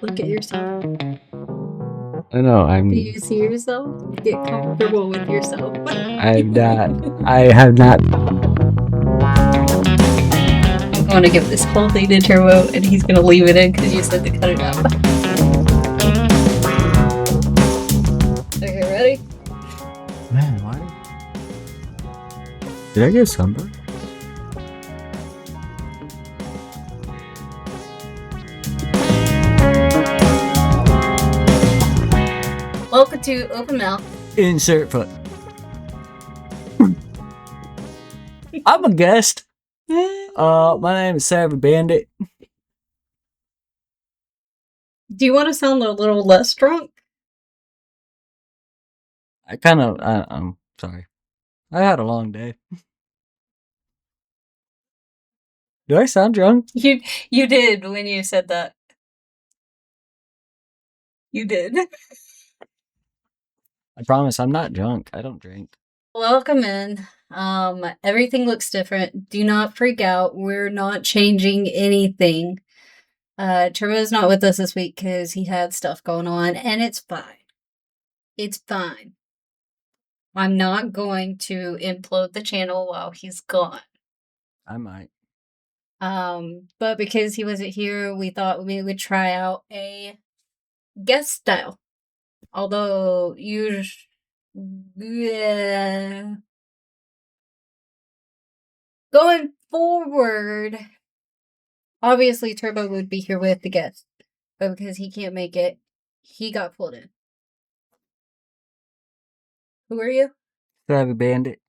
Look at yourself. I know, Do you see yourself? Get comfortable with yourself. I'm not, I have not. I'm going to give this whole thing to Turbo, and he's going to leave it in because you said to cut it out. Okay, ready? Man, why? Did I get sunburned? Welcome to Open Mouth. Insert foot. I'm a guest. My name is Savage Bandit. Do you want to sound a little less drunk? I'm sorry. I had a long day. Do I sound drunk? You did when you said that. You did. I promise I'm not drunk. I don't drink. Welcome in. Everything looks different. Do not freak out. We're not changing anything. Turbo's not with us this week because he had stuff going on, and it's fine. It's fine. I'm not going to implode the channel while he's gone. I might. But because he wasn't here, we thought we would try out a guest style. Although going forward, obviously Turbo would be here with the guest, but because he can't make it, he got pulled in. Who are you? Savvy Bandit.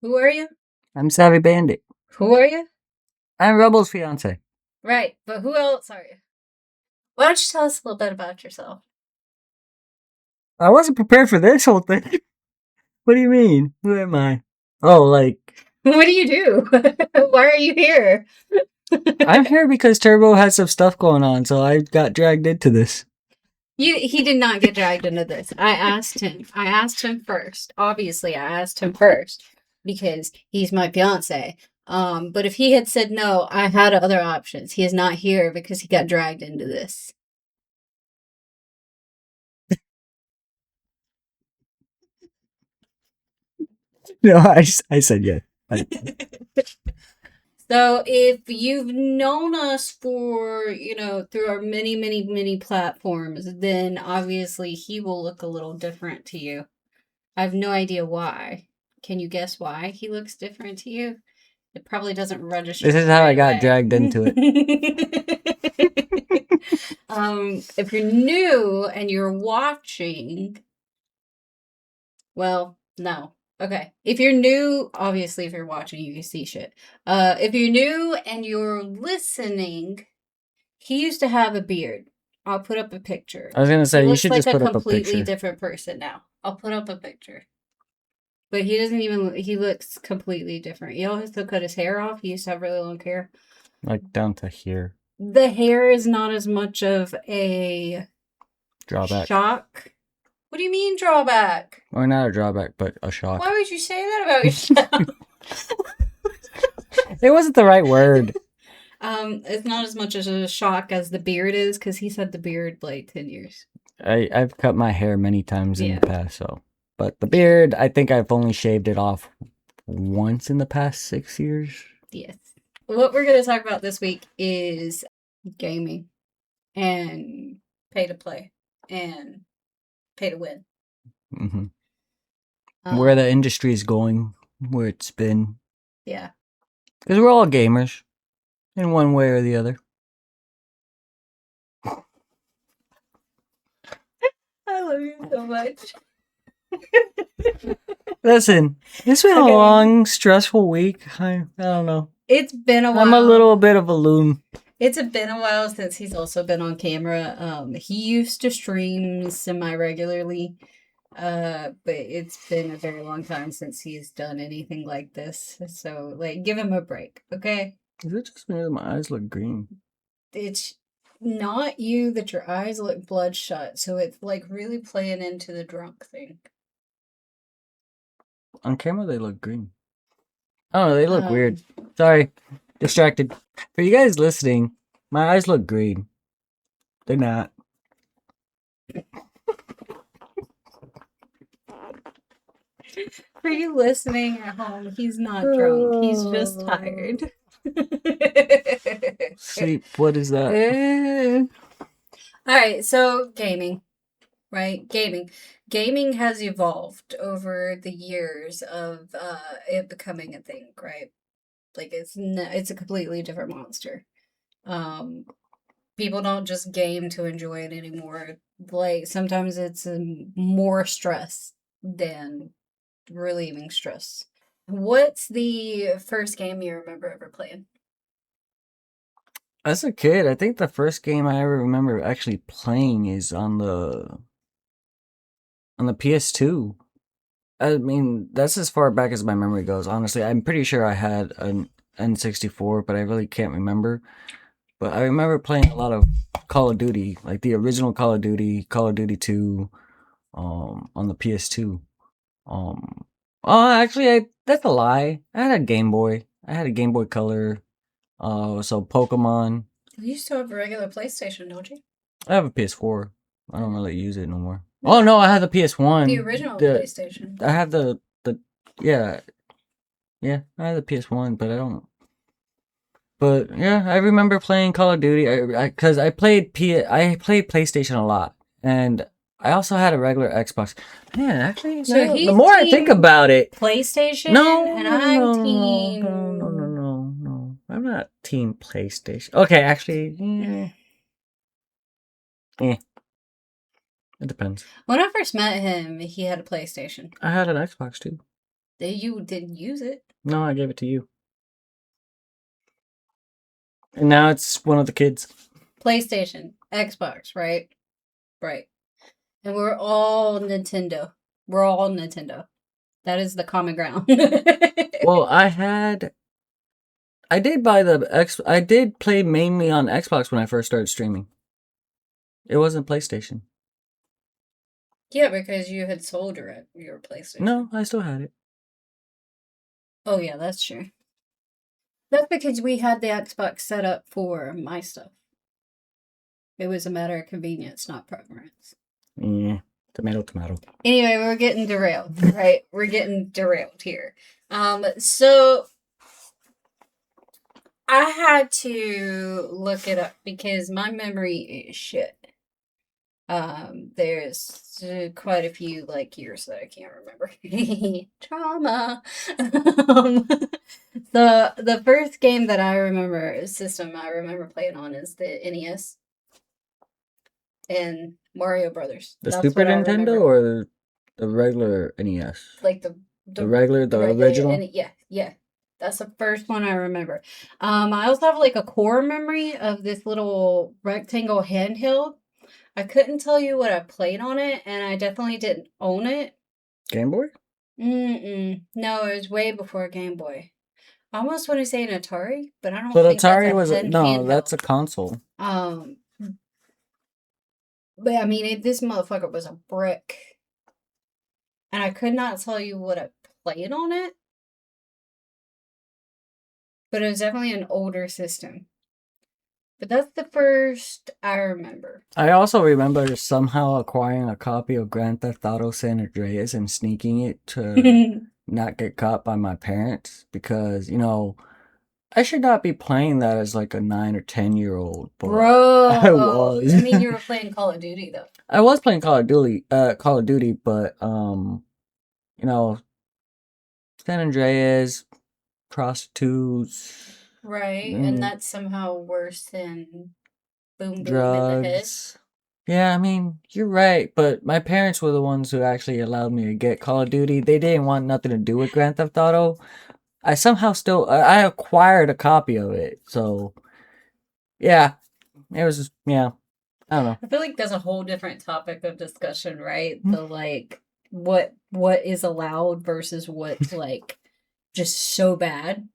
Who are you? I'm Savvy Bandit. Who are you? I'm Rebel's fiance. Right, but who else are you? Why don't you tell us a little bit about yourself? I wasn't prepared for this whole thing. What do you mean? Who am I? Oh, like... What do you do? Why are you here? I'm here because Turbo has some stuff going on, so I got dragged into this. He did not get dragged into this. I asked him. I asked him first. Obviously, I asked him first because he's my fiance. But if he had said no, I had other options. He is not here because he got dragged into this. No, I said yes. So if you've known us for, through our many, many, many platforms, then obviously he will look a little different to you. I have no idea why. Can you guess why he looks different to you? It probably doesn't register. This is how I got dragged into it. If you're new and you're watching, well, no. Okay. If you're new, obviously, if you're watching, you can see shit. If you're new and you're listening, he used to have a beard. I'll put up a picture. I was gonna say, He you looks should like just put a up a completely picture. different person now. I'll put up a picture. But he doesn't even, he looks completely different. He also cut his hair off. He used to have really long hair. Like down to here. The hair is not as much of a Drawback. shock. What do you mean drawback? Or not a drawback, but a shock. Why would you say that about yourself? It wasn't the right word. It's not as much as a shock as the beard is, because he's had the beard like 10 years. I've cut my hair many times in the past, so. But the beard, I think I've only shaved it off once in the past 6 years. Yes. What we're going to talk about this week is gaming and pay to play and pay to win. Mm-hmm. Where the industry is going, where it's been. Yeah. Because we're all gamers, in one way or the other. I love you so much. Listen, it's been a long, stressful week. I don't know. It's been a while. I'm a little bit of a loon. It's been a while since he's also been on camera. He used to stream semi-regularly, but it's been a very long time since he's done anything like this. So, give him a break, okay? Is it just me that my eyes look green? It's not you that your eyes look bloodshot, so it's, really playing into the drunk thing. On camera, they look green. Oh, they look weird. Sorry. Distracted. For you guys listening, my eyes look green. They're not. For you listening at home, he's not drunk. He's just tired. Sleep. What is that? All right, so gaming, right? Gaming has evolved over the years of it becoming a thing, right? Like it's a completely different monster. Um, People don't just game to enjoy it anymore. Like sometimes it's more stress than relieving stress. What's the first game you remember ever playing? As a kid, I think the first game I ever remember actually playing is on the PS2. I mean, that's as far back as my memory goes. Honestly, I'm pretty sure I had an N64, but I really can't remember. But I remember playing a lot of Call of Duty, like the original Call of Duty 2, on the PS2. Actually, that's a lie. I had a Game Boy. I had a Game Boy Color. So Pokemon. You still have a regular PlayStation, don't you? I have a PS4. I don't really use it no more. Oh no, I have the PS1. The original PlayStation. I have the yeah yeah I have the PS1, but I don't. But yeah, I remember playing Call of Duty. Because I played PlayStation a lot, and I also had a regular Xbox. Man, actually, So the he's more I think team about it, PlayStation, no, and no, I'm no, no, team. no, no, no, no, no. I'm not team PlayStation. Okay, actually, it depends. When I first met him, he had a PlayStation. I had an Xbox too. You didn't use it. No, I gave it to you. And now it's one of the kids. PlayStation, Xbox, right? Right. And we're all Nintendo. We're all Nintendo. That is the common ground. Well, I did buy I did play mainly on Xbox when I first started streaming. It wasn't PlayStation. Yeah, because you had sold your PlayStation. No, I still had it. Oh yeah, that's true. That's because we had the Xbox set up for my stuff. It was a matter of convenience, not preference. Yeah, tomato. Anyway, we're getting derailed, right? We're getting derailed here. So I had to look it up because my memory is shit. There's quite a few like years that I can't remember. Trauma. um, the first game that I remember system I remember playing on is the NES and Mario Brothers. The That's Super what I Nintendo remember. or the regular NES? Like The regular, the regular original? yeah. That's the first one I remember. I also have like a core memory of this little rectangle handheld. I couldn't tell you what I played on it, and I definitely didn't own it. Game Boy? No, it was way before Game Boy. I almost want to say an Atari, but I don't But think that's Atari a was no, that's handheld. a console. Um, but I mean, this motherfucker was a brick, and I could not tell you what I played on it, but it was definitely an older system. But that's the first I remember. I also remember somehow acquiring a copy of Grand Theft Auto San Andreas and sneaking it to not get caught by my parents because, I should not be playing that as like a 9 or 10-year-old, but Bro, I was. I mean, you were playing Call of Duty though. I was playing Call of Duty, but you know, San Andreas, prostitutes, Right, and that's somehow worse than Boom Boom in the Head. drugs. Yeah, I mean, you're right, but my parents were the ones who actually allowed me to get Call of Duty. They didn't want nothing to do with Grand Theft Auto. I somehow still I acquired a copy of it. So, yeah, it was just, yeah, I don't know. I feel like that's a whole different topic of discussion, right? The like what is allowed versus what's like just so bad.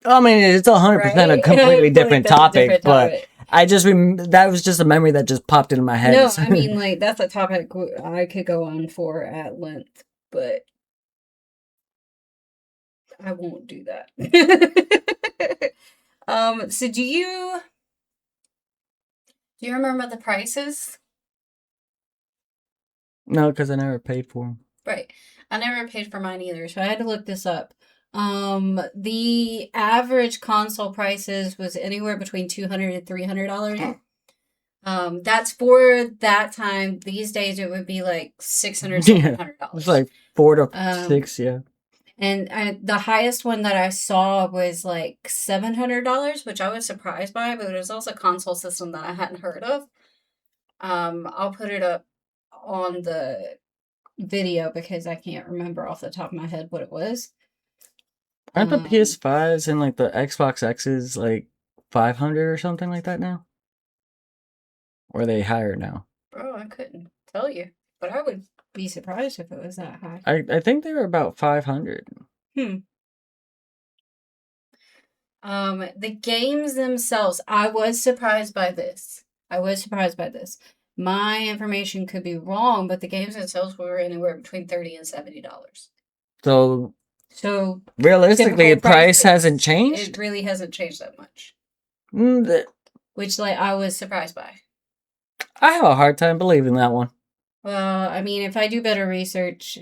I mean, it's 100% a Right? completely I feel like different that's a topic, different but topic. I just that was just a memory that just popped into my head. No, I mean like that's a topic I could go on for at length, but I won't do that. So Do you remember the prices? No, because I never paid for them. Right. I never paid for mine either, so I had to look this up. The average console prices was anywhere between $200 and $300. That's for that time. These days it would be like $600, Yeah, seven hundred it's dollars. like 4 to 6. Um, Yeah. and the highest one that I saw was like $700, which I was surprised by, but it was also a console system that I hadn't heard of. I'll put it up on the video because I can't remember off the top of my head what it was. Aren't the Um, PS5s and like the Xbox X's like 500 or something like that now? Or are they higher now? bro, I couldn't tell you, but I would be surprised if it was that high. I think they were about 500. Hmm. The games themselves, I was surprised by this. I was surprised by this. My information could be wrong, but the games themselves were anywhere between $30 and $70. So So realistically, typical the price hasn't prices. It changed. really hasn't changed that much, Mm, which like I was surprised by. I have a hard time believing that one. Well, I mean, if I do better research,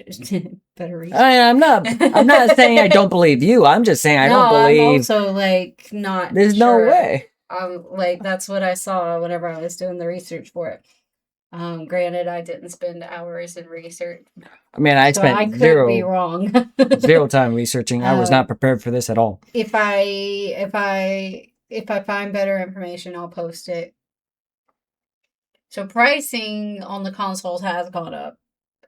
better research. I'm not saying I don't believe you. I'm just saying I No, don't I'm believe also like not there's no sure. way. Like that's what I saw whenever I was doing the research for it. Granted, I didn't spend hours in research, I mean, I so I spent could be wrong. zero time researching. I was not um, prepared for this at all. if I find better information, I'll post it. So pricing on the consoles has gone up,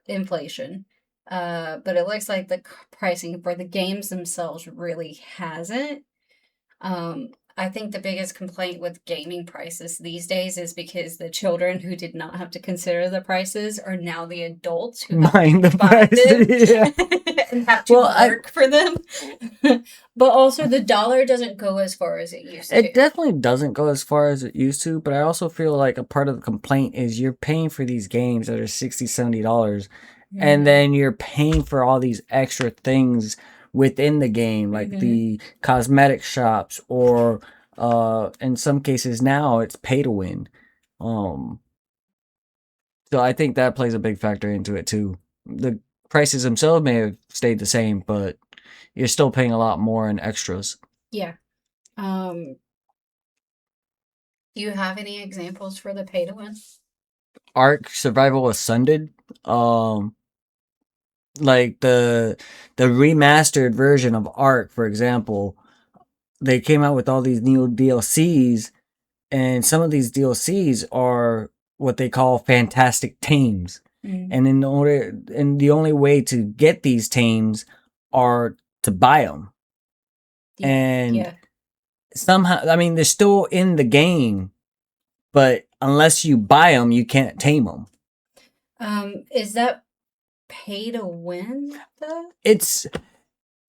inflation. But it looks like the pricing for the games themselves really hasn't. I think the biggest complaint with gaming prices these days is because the children who did not have to consider the prices are now the adults who have Mind to the buy price. them Yeah. and have to Well, work for them. But also, the dollar doesn't go as far as it used to. it definitely doesn't go as far as it used to, but I also feel like a part of the complaint is you're paying for these games that are $60, $70, and Mhm. then you're paying for all these extra things within the game, like Mhm. the cosmetic shops, or in some cases now it's pay to win. Um, so I think that plays a big factor into it too. The prices themselves may have stayed the same, but you're still paying a lot more in extras. Yeah. Um, do you have any examples for the pay to win? Ark Survival Ascended, um, like the remastered version of Ark, for example, they came out with all these new DLCs, and some of these DLCs are what they call fantastic tames. Mm. And the only way to get these tames are to buy them. And Yeah. somehow, I mean, they're still in the game, but unless you buy them, you can't tame them. Is that pay to win though?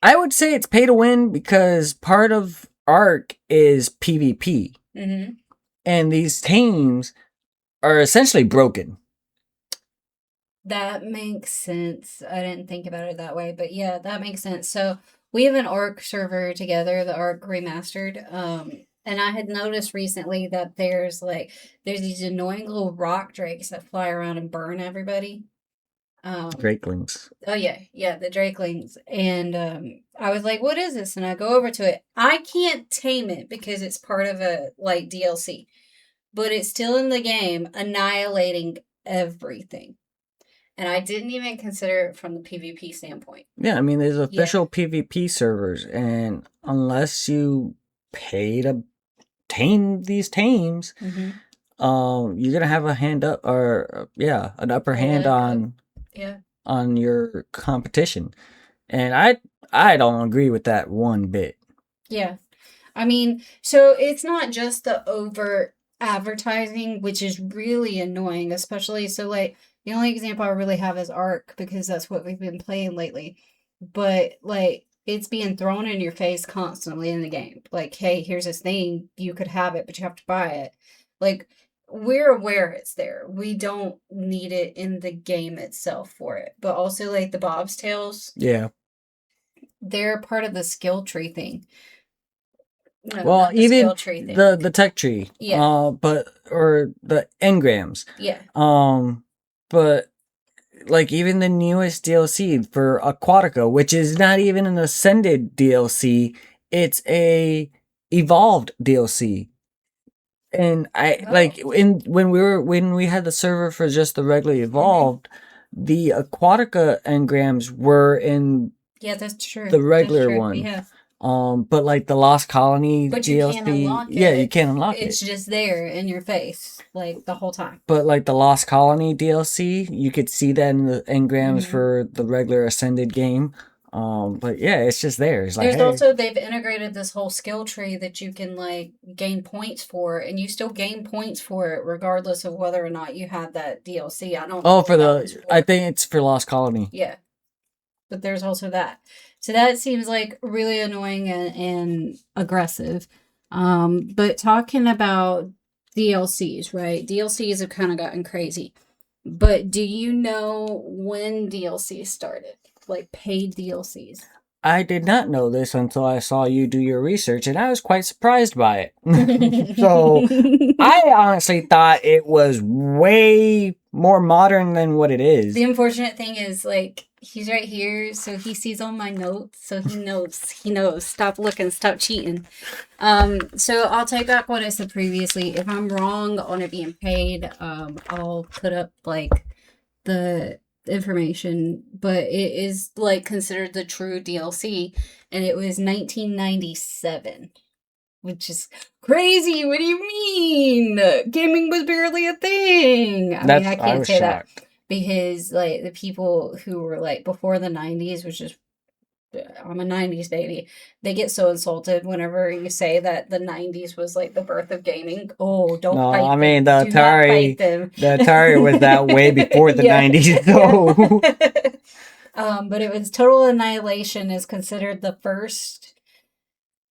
I would say it's pay to win because part of Ark is PvP, Mm-hmm. and these teams are essentially broken. That makes sense. I didn't think about it that way, but yeah, that makes sense. So we have an Arc server together, the Arc Remastered. And I had noticed recently that there's these annoying little rock drakes that fly around and burn everybody. Um, Drakelings. oh yeah, the drakelings. And I was like, what is this? And I go over to it. I can't tame it because it's part of a like DLC, but it's still in the game, annihilating everything. And I didn't even consider it from the PvP standpoint. Yeah, I mean, there's Yeah. official PvP servers, and unless you pay to tame these tames, Mm-hmm. you're gonna have a hand up, or yeah, an upper A hand leg up. Yeah. on your competition. And I don't agree with that one bit. Yeah. I mean, so it's not just the overt advertising, which is really annoying, especially so like the only example I really have is Ark because that's what we've been playing lately. But like it's being thrown in your face constantly in the game. Like, hey, here's this thing, you could have it, but you have to buy it. Like we're aware it's there. We don't need it in the game itself for it. But also like the Bob's Tails, Yeah. they're part of the skill tree thing. No, Well, not the even skill tree the thing. the tech tree, Yeah, but or the engrams, yeah. um, but like even the newest DLC for Aquatica, which is not even an Ascended DLC, it's a Evolved DLC. And I like Oh, in when we had the server for just the regular hmm. Evolved, the Aquatica engrams were in Yeah, that's true. the That's regular true. one. Yeah. But like the Lost Colony But you can't DLC, unlock yeah, you it. can't unlock It's it. just there in your face, like the whole time. But like the Lost Colony DLC, you could see that in the engrams Hmm. for the regular Ascended game. But yeah, it's just there. It's like, There's hey. also they've integrated this whole skill tree that you can like gain points for, and you still gain points for it regardless of whether or not you have that DLC. I don't know Oh, what for that one's I for. think it's for Lost Colony. Yeah, but there's also that. So that seems like really annoying and aggressive. But talking about DLCs, right? DLCs have kind of gotten crazy. But do you know when DLCs started? Like paid DLCs? I did not know this until I saw you do your research, and I was quite surprised by it. So I honestly thought it was way more modern than what it The is. unfortunate thing is, like, he's right here, so he sees all my notes, so he knows. He knows. Stop looking, stop cheating. So I'll take back what I said previously. If I'm wrong on it being paid, I'll put up like the information, but it is like considered the true DLC, and it was 1997. Which is crazy. What do you mean? Gaming was barely a thing. I mean, I I can't was say that shocked. because like the people who were like before the 90s, which is I'm a 90s baby. They get so insulted whenever you say that the 90s was like the birth of gaming. Oh, don't No, I fight mean them. Do not fight them. The Atari was that way before the Yeah. 90s, Yeah. so But it was Total Annihilation is considered the first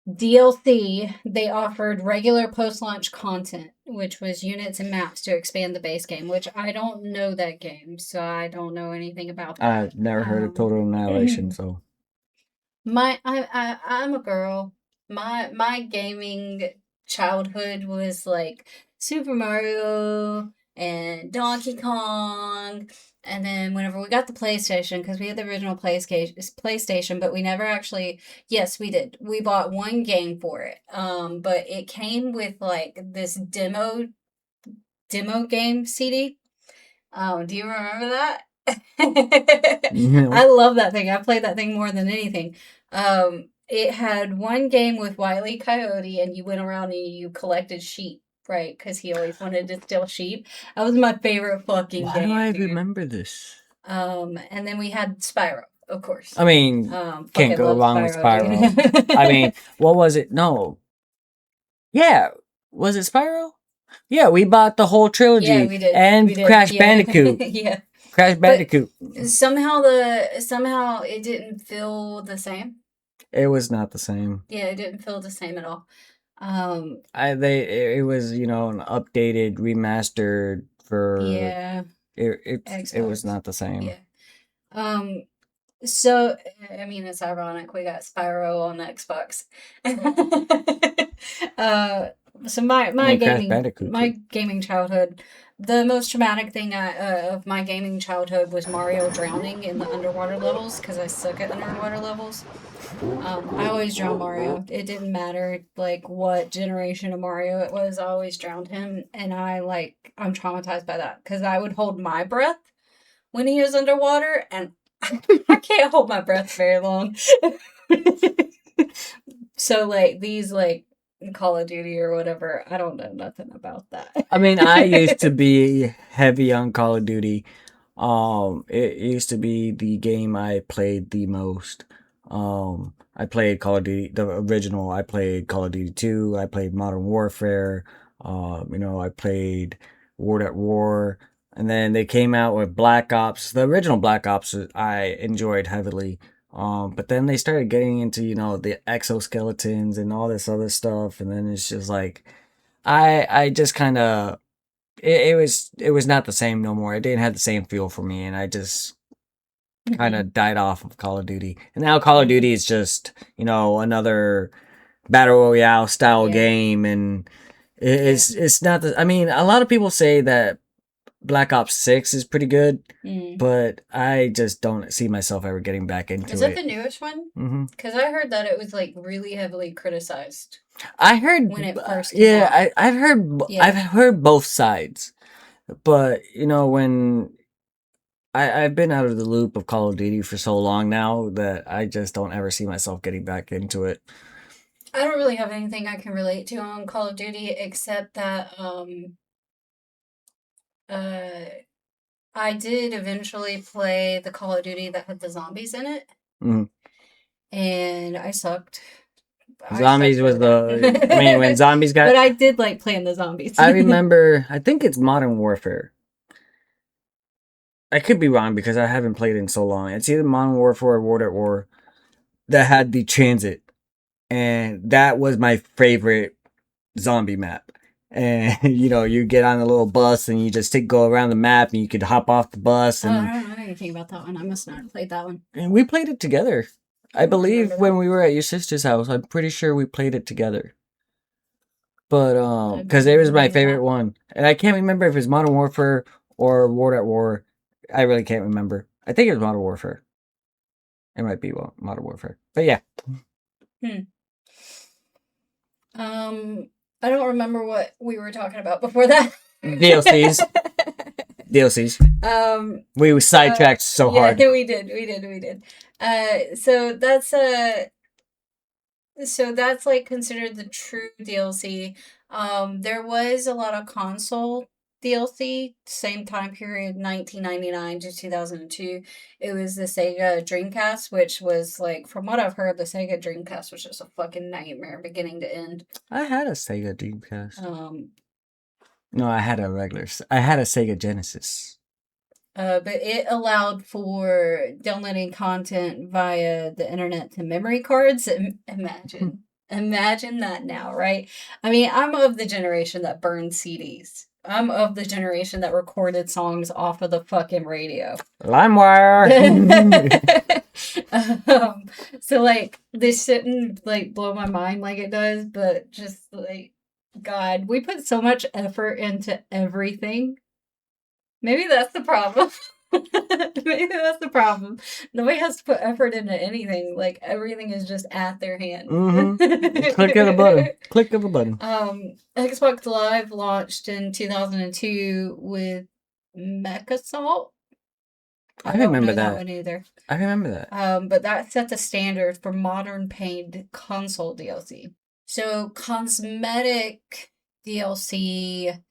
DLC. They offered regular post launch content, which was units and maps to expand the base game, which I don't know that game, so I don't know anything about that. I've never heard of Total Annihilation, so I'm a girl. My gaming childhood was like Super Mario and Donkey Kong. And then whenever we got the PlayStation, because we had the original PlayStation, but we never actually, yes, we did. We bought one game for it. But it came with like this demo game CD. Do you remember that? I no. love that thing. I played that thing more than anything. It had one game with Wile E. Coyote, and you went around and you collected sheep, right? Because he always wanted to steal sheep. That was my favorite fucking Why do game, I dude. remember this? And then we had Spyro, of course. I mean, can't Fucking go love wrong with Spyro, Spyro. I mean, dude. what was it? No. Yeah. Was it Spyro? Yeah, we bought the whole Yeah, trilogy we did. We and did. Crash Yeah. Bandicoot. Yeah. Crash But Bandicoot. somehow it didn't feel the same. It was not the same. Yeah, it didn't feel the same at all. Um, It was, an updated remastered for yeah, it was Xbox. not the same. Yeah. Um, so I mean, it's ironic we got Spyro on Xbox. uh, so I mean, Crash Bandicoot my too. gaming childhood, the most traumatic thing of my gaming childhood was Mario drowning in the underwater levels because I suck at underwater levels. I always drowned Mario. It didn't matter like what generation of Mario it was. I always drowned him, and I'm traumatized by that because I would hold my breath when he was underwater, and I can't hold my breath very long. So like these like Call of Duty or whatever, I don't know nothing about that. I mean, I used to be heavy on Call of Duty. It used to be the game I played the most. I played Call of Duty, the original. I played Call of Duty 2. I played Modern Warfare. I played World at War. And then they came out with Black Ops. The original Black Ops I enjoyed heavily. But then they started getting into, the exoskeletons and all this other stuff. And then it's just like, I just kind of it was not the same no more. It didn't have the same feel for me, and I just kind Mhm. of died off of Call of Duty. And now Call of Yeah. Duty is just another. battle royale style Yeah. game, and it's not the. I mean, a lot of people say that Black Ops 6 is pretty good, but I just don't see myself ever getting back into Is that it. the newest one? Hmm. Because I heard that it was like really heavily criticized I heard, when it first came yeah, out. I've heard, Yeah. I've heard both sides, but you know, when I've been out of the loop of Call of Duty for so long now that I just don't ever see myself getting back into it. I don't really have anything I can relate to on Call of Duty except that uh I did eventually play the Call of Duty that had the zombies in it, Mm. and I sucked. I sucked Zombies was really bad. the. I mean, when zombies got. But I did like playing the zombies. I remember. I think it's Modern Warfare. I could be wrong because I haven't played it in so long. It's either Modern Warfare or World at War that had the transit, and that was my favorite zombie map. And you know, you get on a little bus and you just go around the map, and you could hop off the bus. Oh, And I don't know anything about that one. I must not have played that one. and we played it together. I don't believe remember when that. we were at your sister's house, I'm pretty sure we played it together. But I because don't it was my remember favorite that. one, and I can't remember if it was Modern Warfare or World at War. I really can't remember. I think it was Modern Warfare. It might be Modern Warfare, but yeah. I don't remember what we were talking about before that. DLCs, DLCs. We were sidetracked so Yeah, hard. we did. So that's like considered the true DLC. There was a lot of console DLC, same time period, 1999 to 2002. It was the Sega Dreamcast, which was like, from what I've heard, the Sega Dreamcast was just a fucking nightmare beginning to end. I had a Sega Dreamcast. Um, No, I had a regular. I had a Sega Genesis. but it allowed for downloading content via the internet to memory cards. Imagine that now, right? I mean, I'm of the generation that burned CDs. I'm of the generation that recorded songs off of the fucking radio. LimeWire. So like this shouldn't like blow my mind like it does, but just like God, we put so much effort into everything. Maybe that's the problem. Maybe that's the problem. Nobody has to put effort into anything. Like everything is just at their hand. Click of a button. Click of a button. Xbox Live launched in 2002 with MechAssault. I don't remember know that that. one either. I remember that. But that set the standard for modern paid console DLC. So cosmetic DLC,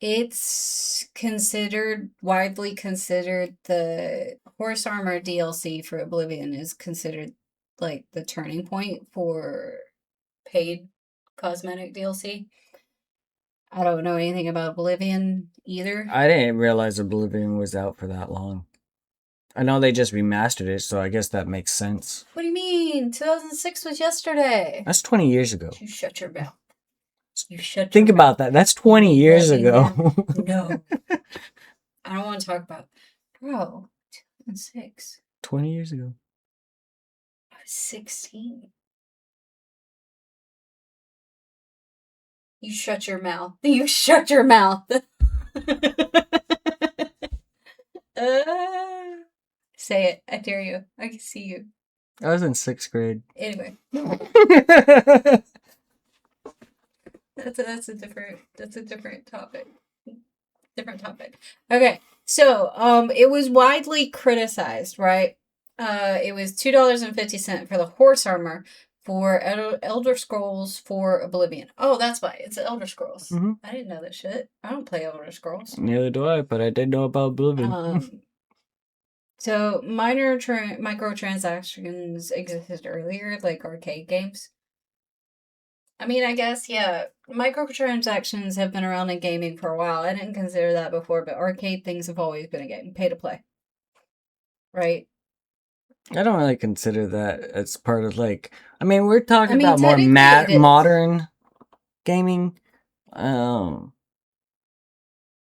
it's widely considered the Horse Armor DLC for Oblivion is considered like the turning point for paid cosmetic DLC. I don't know anything about Oblivion either. I didn't realize Oblivion was out for that long. I know they just remastered it, so I guess that makes sense. What do you mean? 2006 was yesterday. That's 20 years ago. You shut your mouth. You shut Think your about mouth. that. That's 20 years Let me ago. No. I don't want to talk about. Bro, 2006. 20 years ago. I was 16. You shut your mouth. You shut your mouth. Say it. I dare you. I can see you. I was in 6th grade. Anyway. That's a different topic. Different topic. Okay. So, it was widely criticized, right? It was $2.50 for the horse armor for Elder Scrolls for Oblivion. Oh, that's why. It's Elder Scrolls. Mm-hmm. I didn't know that shit. I don't play Elder Scrolls. Neither do I, but I did know about Oblivion. So minor microtransactions existed earlier, like arcade games. I mean, I guess, yeah, microtransactions have been around in gaming for a while. I didn't consider that before, but arcade things have always been a game. Pay to play. Right? I don't really consider that as part of, like... I mean, we're talking about more technically it is. modern gaming.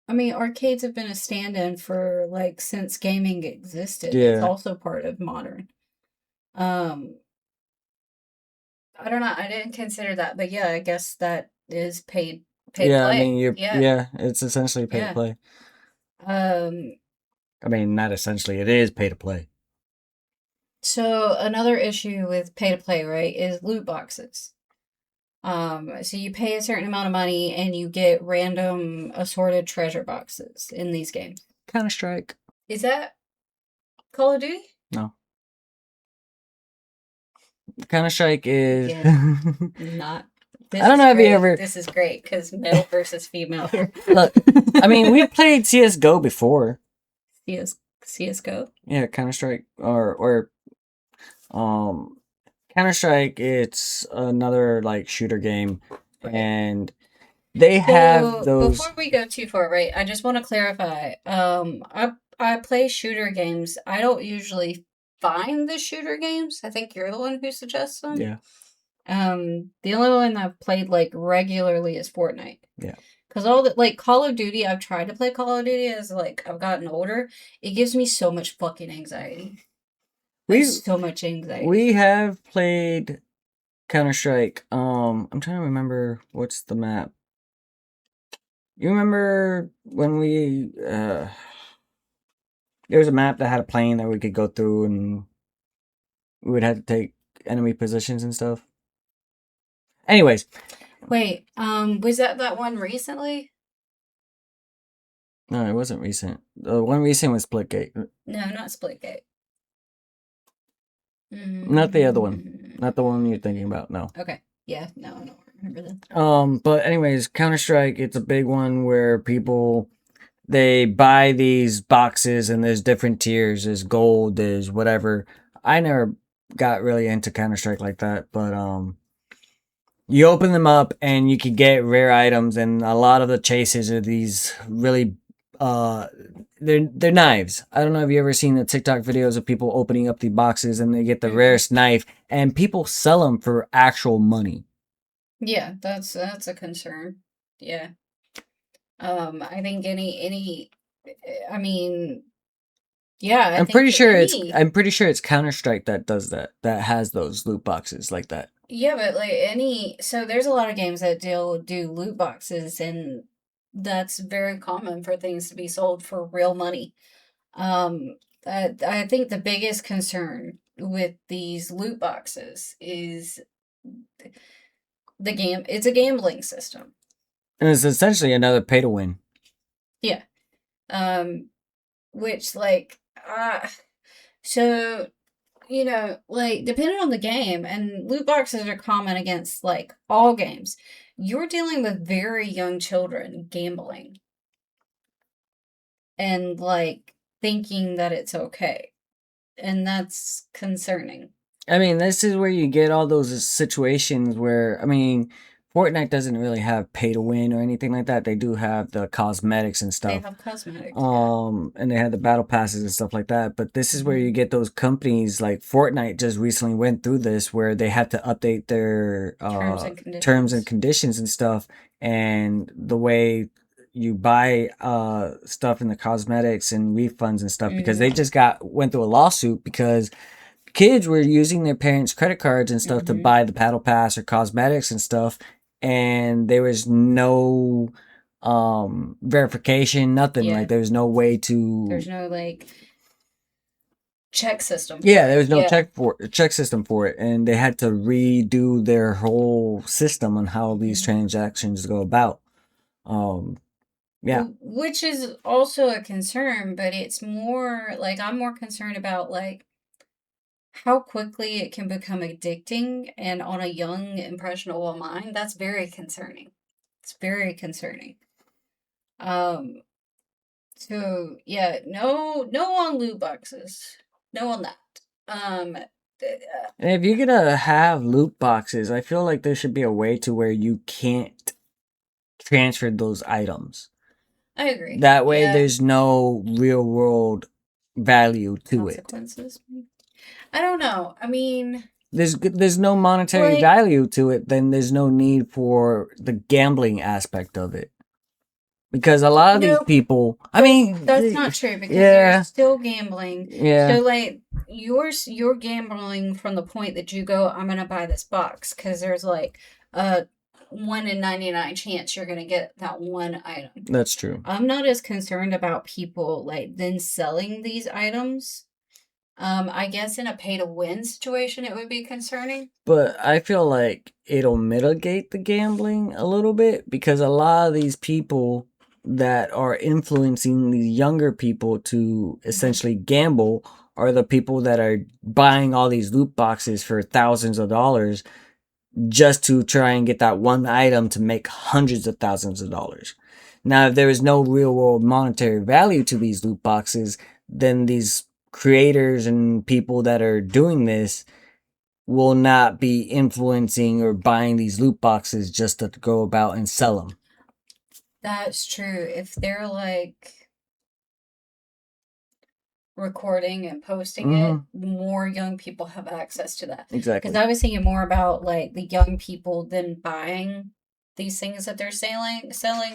I mean, arcades have been a stand-in for, like, since gaming existed. Yeah. It's also part of modern. I don't know. I didn't consider that, but yeah, I guess that is paid Yeah, I play. mean, Yeah, yeah, it's essentially pay to yeah. play. Um, I mean, not essentially, it is pay to play. so another issue with pay to play, right, is loot boxes. So you pay a certain amount of money and you get random assorted treasure boxes in these games. Counter Strike. Is that Call of Duty? No. Counter Strike is. Again, I not. This don't is know if you great. ever. This is great because male versus female here. Look, I mean, we played CS:GO before. CS CS:GO. Yeah, Counter Strike or um Counter Strike. It's another like shooter game, Okay. and they have So before those. we go too far, right? I just want to clarify. I play shooter games. I don't usually find the shooter games. I think you're the one who suggests them. Yeah, The only one I've played like regularly is Fortnite. yeah. Cause all the like Call of Duty, I've tried to play Call of Duty as like I've gotten older. It gives me so much fucking anxiety. Like We so much anxiety. we have played Counter Strike. I'm trying to remember what's the map. You remember when there was a map that had a plane that we could go through and we would have to take enemy positions and stuff. Anyways, Wait, was that one recently? no, it wasn't recent. The one recent was Splitgate. No, not Splitgate. Not the other one. Mm, Not the one you're thinking about, no. okay. Yeah, no, I don't remember that. But anyways, Counter Strike, it's a big one where people they buy these boxes and there's different tiers. There's gold, there's whatever. I never got really into Counter Strike like that, but you open them up and you can get rare items, and a lot of the chases are these really uh they're knives. I don't know if you ever seen the TikTok videos of people opening up the boxes and they get the Mm-mm. rarest knife, and people sell them for actual money. Yeah, that's a concern. Yeah. I think any I mean, yeah, I think any I'm pretty sure it's Counter Strike that does that. That has those loot boxes like that. yeah, but like any so there's a lot of games that do loot boxes and that's very common for things to be sold for real money. I think the biggest concern with these loot boxes is the game. It's a gambling system. And it's essentially another pay to win. Yeah. Which like so like depending on the game, and loot boxes are common against like all games. You're dealing with very young children gambling and like thinking that it's okay. And that's concerning. I mean, this is where you get all those situations where, I mean, Fortnite doesn't really have pay to win or anything like that. They do have the cosmetics and They stuff. have cosmetics, yeah. And they have the battle passes and stuff like that. But this is where you Mhm. get those companies like Fortnite just recently went through this where they had to update their Terms and terms and conditions. conditions and stuff, and the way you buy stuff in the cosmetics and refunds and stuff, because they Mhm. just got went through a lawsuit because kids were using their parents' credit cards and stuff to Mhm. buy the battle pass or cosmetics and stuff, and there was no verification, nothing. Like Yeah. there was no way to. There's no like check system Yeah, for there it. was no Yeah. check system for it, and they had to redo their whole system on how these Mhm. transactions go about. Um, yeah, Which is also a concern, but it's more like I'm more concerned about like how quickly it can become addicting and on a young, impressionable mind. That's very concerning. It's very concerning. Um, so yeah, no on loot boxes. No on that. and if you're gonna have loot boxes, I feel like there should be a way to where you can't transfer those items. I agree. That way, Yeah. there's no real world value to it. Consequences. I don't know. I mean, There's no monetary like, value to it. Then there's no need for the gambling aspect of it, because a lot of these nope. people. I mean, That's not true because you're yeah, still gambling. yeah. So, like, you're gambling from the point that you go, I'm gonna buy this box because there's like a 1 in 99 chance you're gonna get that one item. That's true. I'm not as concerned about people like then selling these items. I guess in a pay to win situation, it would be concerning. But I feel like it'll mitigate the gambling a little bit because a lot of these people that are influencing these younger people to essentially gamble are the people that are buying all these loot boxes for thousands of dollars just to try and get that one item to make hundreds of thousands of dollars. Now, if there is no real world monetary value to these loot boxes, then these creators and people that are doing this will not be influencing or buying these loot boxes just to go about and sell them. That's true. If they're like recording and posting it, more young people have access to that. Exactly. Because I was thinking more about like the young people then buying these things that they're selling,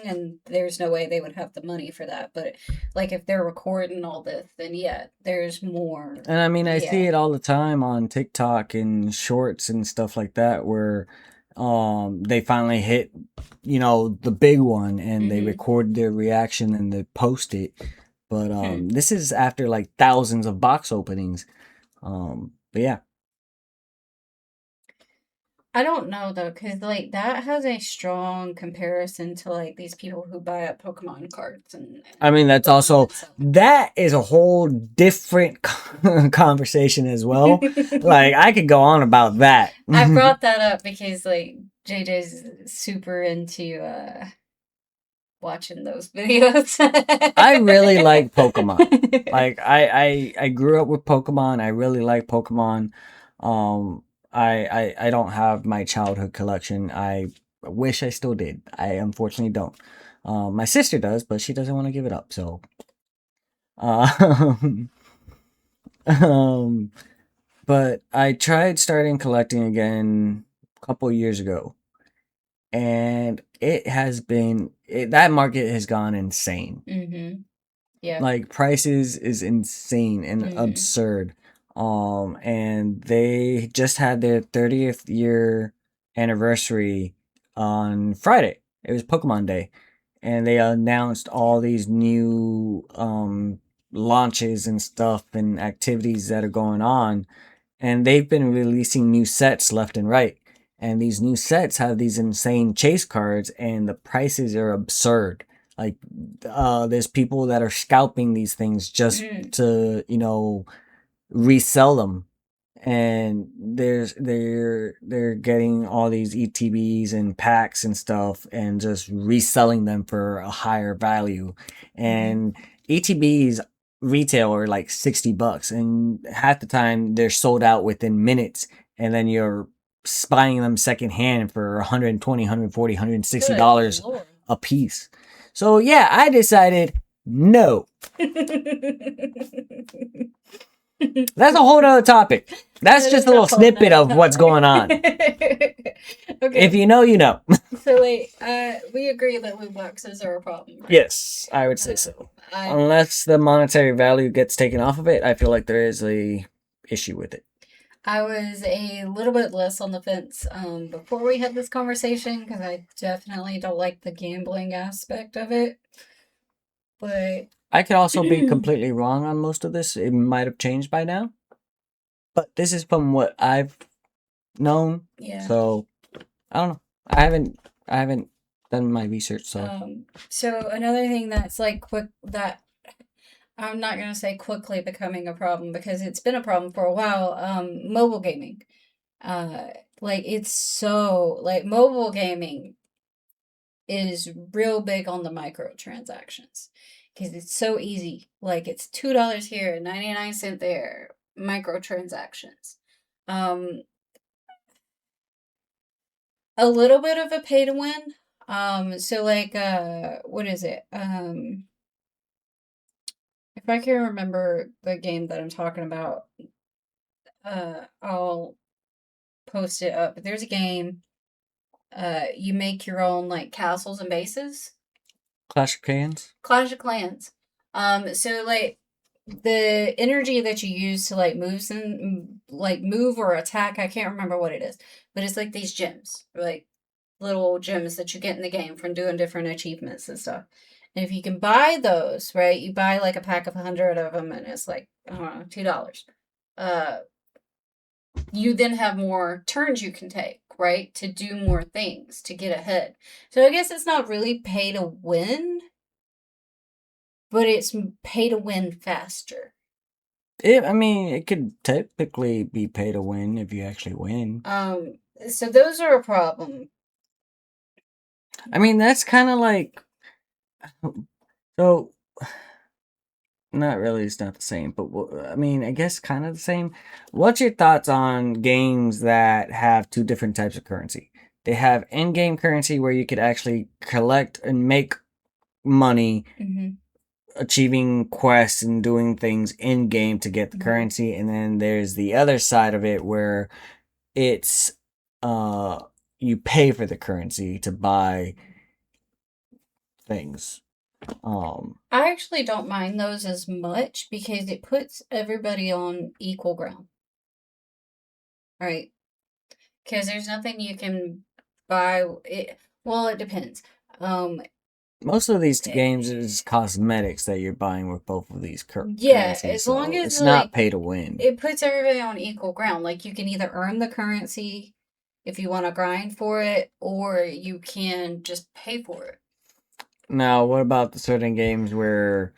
and there's no way they would have the money for that. But like if they're recording all this, then yeah, there's more. And I mean, I see Yeah. it all the time on TikTok and shorts and stuff like that where they finally hit, the big one and they record their reaction and they post it. But this is after like thousands of box openings. But yeah. I don't know though, because like that has a strong comparison to like these people who buy up Pokemon cards and I mean, that's flip 'em also, and sell that is a whole different conversation as well. 'em. Like, I could go on about that. I brought that up because like JJ's super into watching those videos. I really like Pokemon. Like, I grew up with Pokemon. I really like Pokemon. I don't have my childhood collection. I wish I still did. I unfortunately don't. My sister does, but she doesn't want to give it up. So, um, um, but I tried starting collecting again a couple years ago, and it has been that market has gone insane. Mm-hmm. Yeah. Like prices is insane and absurd. And they just had their 30th year anniversary on Friday. It was Pokemon Day, and they announced all these new launches and stuff and activities that are going on, and they've been releasing new sets left and right. And these new sets have these insane chase cards, and the prices are absurd. Like, there's people that are scalping these things just to, resell them, and they're getting all these ETBs and packs and stuff, and just reselling them for a higher value. And ETBs retail are like $60, and half the time they're sold out within minutes, and then you're buying them secondhand for 120, 140, $160 a piece. So yeah, I decided no. That's a whole other topic. That's just a little snippet of what's going on. Okay. If you know, you know. So like, we agree that loot boxes are a problem. Right? Yes, I would say so. Unless the monetary value gets taken off of it, I feel like there is a issue with it. I was a little bit less on the fence before we had this conversation because I definitely don't like the gambling aspect of it. But I could also be completely wrong on most of this. It might have changed by now. But this is from what I've known. Yeah. So I don't know. I haven't done my research. So another thing that's like quick that I'm not gonna say quickly becoming a problem because it's been a problem for a while. Mobile gaming. Like it's so like mobile gaming is real big on the microtransactions because it's so easy. Like it's $2 here, 99 cents there. Microtransactions. A little bit of a pay to win. So like what is it? If I can remember the game that I'm talking about, I'll post it up. But there's a game. You make your own like castles and bases. Clash of Clans. Clash of Clans. So like the energy that you use to like move or attack. I can't remember what it is, but it's like these gems, like little gems that you get in the game from doing different achievements and stuff. And if you can buy those, right, you buy like a pack of 100 of them, and it's like I don't know, $2. Uh, you then have more turns you can take, right, to do more things to get ahead. So I guess it's not really pay to win, but it's pay to win faster. I mean, it could typically be pay to win if you actually win. So those are a problem. I mean, that's kind of like so. Not really, it's not the same, but I mean, I guess kind of the same. What's your thoughts on games that have two different types of currency? They have in-game currency where you could actually collect and make money, Mm-hmm. achieving quests and doing things in game to get the Right. currency, and then there's the other side of it where it's uh you pay for the currency to buy things. I actually don't mind those as much because it puts everybody on equal ground, right? Because there's nothing you can buy. Well, it depends. Um, Most of these eh, games is cosmetics that you're buying with both of these yeah, currencies, as long so as it's not like pay to win. it puts everybody on equal ground. Like you can either earn the currency if you want to grind for it, or you can just pay for it. Now, what about the certain games where,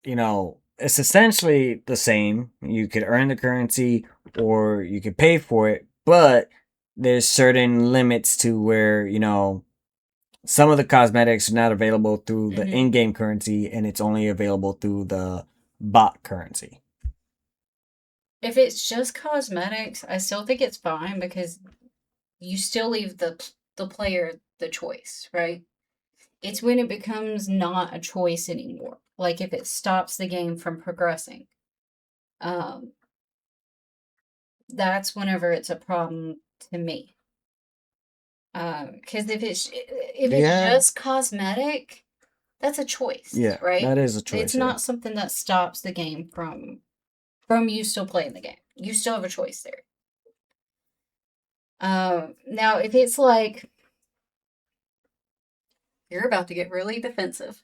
it's essentially the same? You could earn the currency or you could pay for it, but there's certain limits to where, some of the cosmetics are not available through the Mm-hmm. in-game currency and it's only available through the bot currency. If it's just cosmetics, I still think it's fine because you still leave the player the choice, right? It's when it becomes not a choice anymore. Like if it stops the game from progressing. Um, that's whenever it's a problem to me. Because if it's Yeah. just cosmetic, that's a choice, Yeah, right? that is a It's choice, yeah. not something that stops the game from you still playing the game. You still have a choice there. Now if it's like you're about to get really defensive.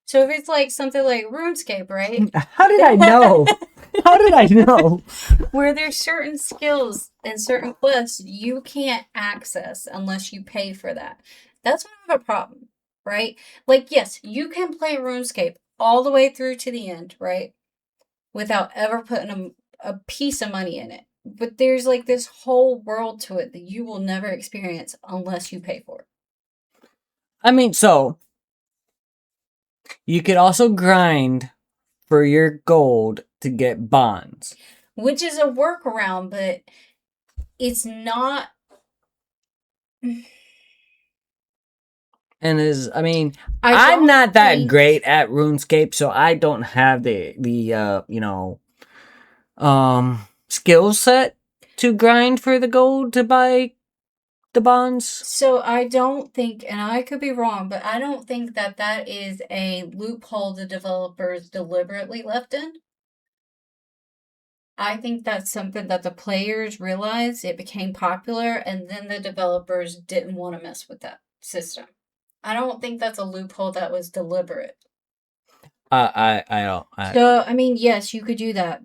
So if it's like something like RuneScape, right? How did I know? How did I know? Where there's certain skills and certain quests you can't access unless you pay for that. That's when I have a problem, right? Like, yes, you can play RuneScape all the way through to the end, right? Without ever putting a piece of money in it. But there's like this whole world to it that you will never experience unless you pay for it. I mean, so you could also grind for your gold to get bonds. Which is a workaround, but it's not. And I mean, I I'm don't not that think great at RuneScape, so I don't have skill set to grind for the gold to buy the bonds. so. I don't think, and I could be wrong, but I don't think that that is a loophole the developers deliberately left in. I think that's something that the players realized it became popular, and then the developers didn't want to mess with that system. I don't think that's a loophole that was deliberate. I don't. So, I mean, yes, you could do that,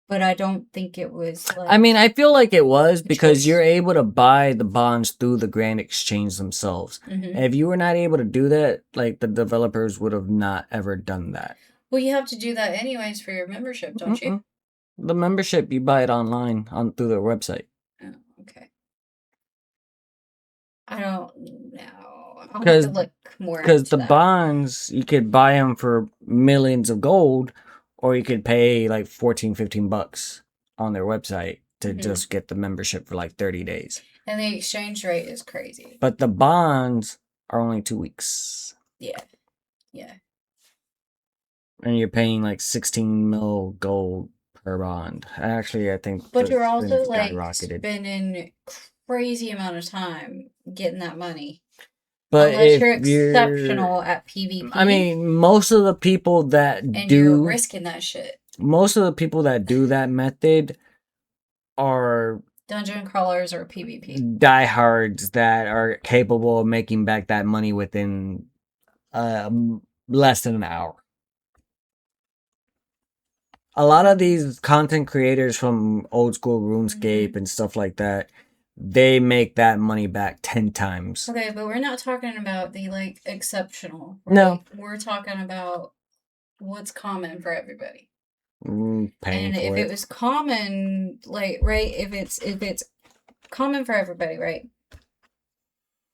but I don't think it was I like mean, I feel like it was a because you're choice. able to buy the bonds through the Grand Exchange themselves. Hmm. And if you were not able to do that, like the developers would have not ever done that. Well, you have to do that anyways for your membership, don't you? Mm-mm. The membership you buy it online on through their website. Oh, okay. I don't know. I'll have to Because look more because into the that. bonds you could buy them for millions of gold, or you could pay like 14, 15 bucks on their website to Hmm. just get the membership for like 30 days. And the exchange rate is crazy. But the bonds are only 2 weeks. Yeah, yeah. And you're paying like 16 mil gold per bond. Actually, I think But the you're thing also like skyrocketed. spending crazy amount of time getting that money. But Unless if you're you're, exceptional at I PvP mean, most of the people that and you're do, risking that shit. most of the people that do that method are Dungeon crawlers or PvP. diehards that are capable of making back that money within less than an hour. A lot of these content creators from old school RuneScape and stuff like that, they make that money back 10 times. Okay, but we're not talking about the like exceptional, right? No. We're talking about what's common for everybody. Paying And if for it it was common, like right, if it's common for everybody, right?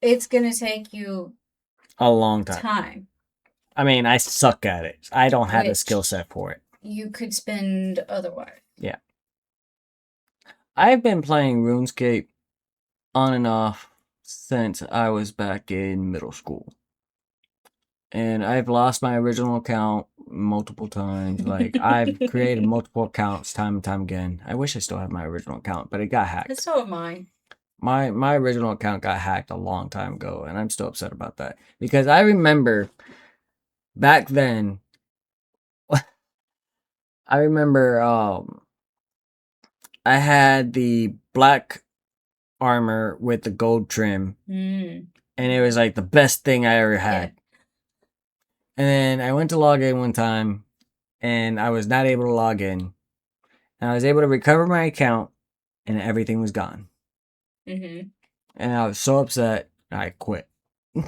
It's gonna take you a long time. time, I mean, I suck at it. I don't have the skill which set for it. you could spend otherwise. Yeah. I've been playing RuneScape on and off since I was back in middle school. And I've lost my original account multiple times. Like, I've created multiple accounts time and time again. I wish I still had my original account, but it got hacked. That's so mine. My original account got hacked a long time ago, and I'm still upset about that. Because I remember back then, I remember I had the black armor with the gold trim, and it was like the best thing I ever had. Yeah. And then I went to log in one time, and I was not able to log in. And I was able to recover my account, and everything was gone. And I was so upset, I quit. And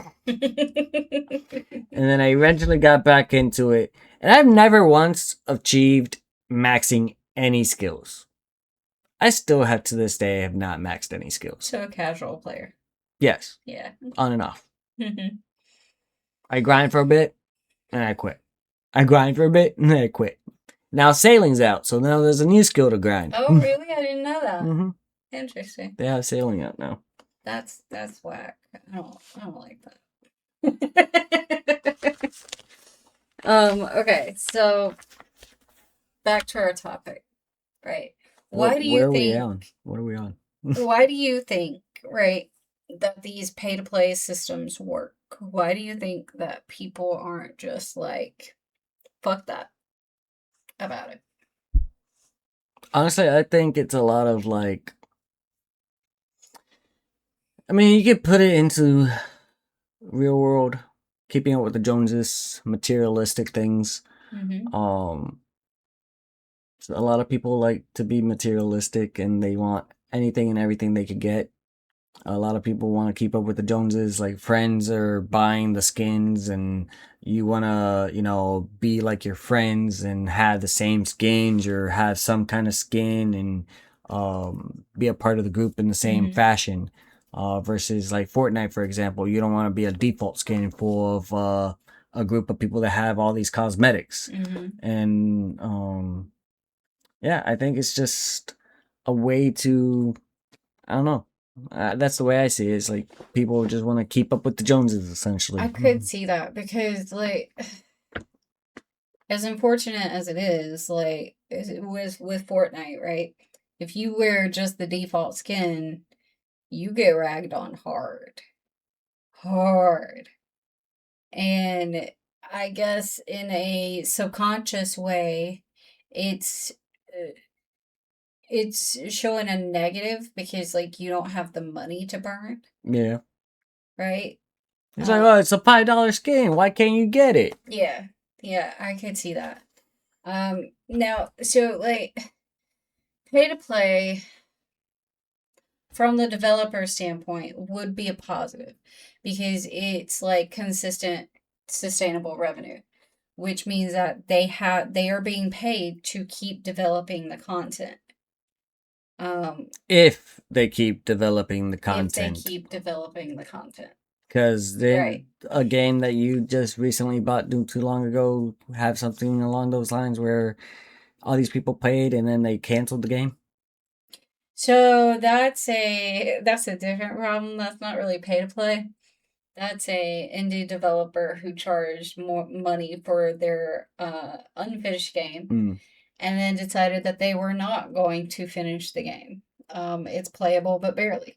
then I eventually got back into it, and I've never once achieved maxing any skills. I still have to this day have not maxed any skills. So a casual player. Yes. Yeah. On and off. I grind for a bit, and I quit. I grind for a bit, and then I quit. Now sailing's out, so now there's a new skill to grind. Oh, really? I didn't know that. Interesting. They have sailing out now. That's whack. I don't like that. Okay, so back to our topic. Right. Why do you think What are we on? Why do you think, right, that these pay to play systems work? Why do you think that people aren't just like fuck that about it? Honestly, I think it's a lot of like, I mean, you could put it into real world, keeping up with the Joneses, materialistic things. A lot of people like to be materialistic, and they want anything and everything they could get. A lot of people want to keep up with the Joneses, like friends are buying the skins, and you want to, be like your friends and have the same skins or have some kind of skin and be a part of the group in the same fashion. Versus like Fortnite, for example, you don't want to be a default skin full of a group of people that have all these cosmetics. And yeah, I think it's just a way to, I don't know. That's the way I see it. It's like people just want to keep up with the Joneses, essentially. I could see that because, like, as unfortunate as it is, like, with Fortnite, right? If you wear just the default skin, you get ragged on hard. Hard. And I guess in a subconscious way, it's showing a negative because like you don't have the money to burn. Yeah. Right? It's like, oh, it's a $5 skin. Why can't you get it? Yeah. Yeah, I could see that. Now, so like pay to play from the developer standpoint would be a positive because it's like consistent, sustainable revenue, which means that they are being paid to keep developing the content. If they keep developing the content. If they keep developing the content. Because then a game that you just recently bought not too long ago have something along those lines where all these people played and then they canceled the game. So that's a different problem. That's not really pay to play. That's a indie developer who charged more money for their unfinished game, and then decided that they were not going to finish the game. It's playable but barely,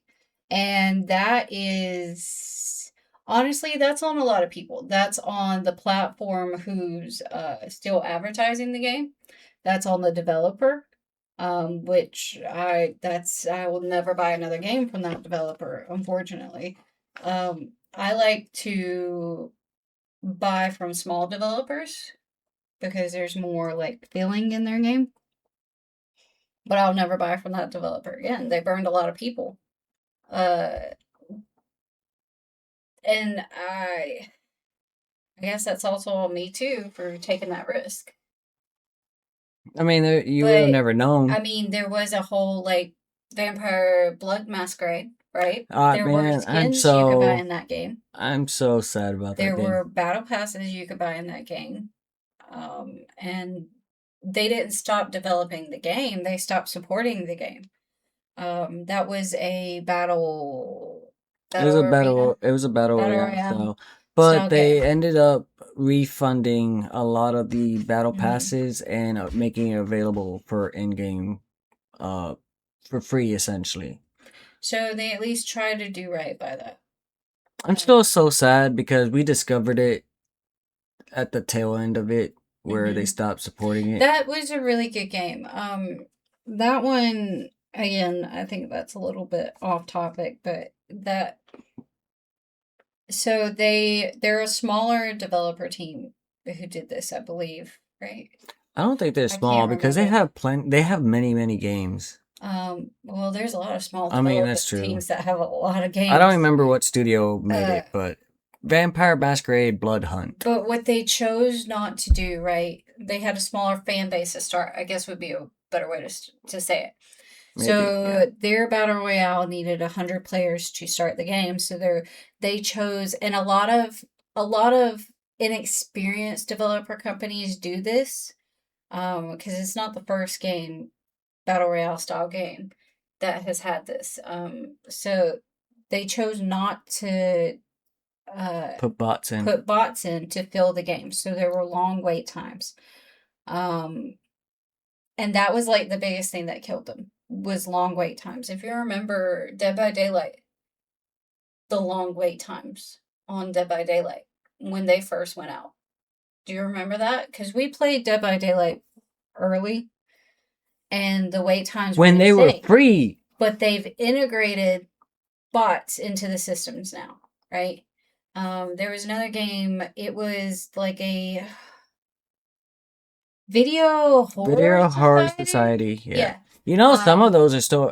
and that is Honestly, that's on a lot of people. That's on the platform who's still advertising the game. That's on the developer, which I will never buy another game from that developer, unfortunately. I like to buy from small developers because there's more like feeling in their game. But I'll never buy from that developer again. They burned a lot of people. Uh, and I guess that's also on me too for taking that risk. I mean, you would have But never known. I mean, there was a whole like vampire blood masquerade, right? There were Man, skins you could buy in that game. I'm so sad about that There game. were battle passes you could buy in that game. And they didn't stop developing the game, they stopped supporting the game. That was a battle arena, It was a battle battle royale royale style, but style they game. ended up refunding a lot of the battle Hmm. passes and making it available for in-game, uh, for free essentially. So they at least tried to do right by that. I'm still so sad because we discovered it at the tail end of it where they Hmm. stopped supporting it. That was a really good game. That one again, I think that's a little bit off topic, but that so they're a smaller developer team who did this, I believe, right? I don't think they're I small can't because they remember. have plenty. They have many games. Well, there's a lot of small I mean, development that's true. teams that have a lot of I don't games. remember what studio made Uh, it, but Vampire Masquerade Blood Hunt. but what they chose not to do, right? They had a smaller fan base to start, I guess would be a better way to say it. Maybe, yeah. So their battle royale needed 100 players to start the game. So they chose, and a lot of inexperienced developer companies do this, because it's not the first game battle royale style game that has had this. So they chose not to uh, Put bots in. put bots in to fill the game. So there were long wait times. Um, and that was like the biggest thing that killed them was long wait times. If you remember Dead by Daylight, the long wait times on Dead by Daylight when they first went out. Do you remember that? Because we played Dead by Daylight early and the wait times were When they were insane. free! But they've integrated bots into the systems now, right? There was another game, it was like a video horror Video Horror society. Society, yeah. Yeah. You know, some of Um, those are still,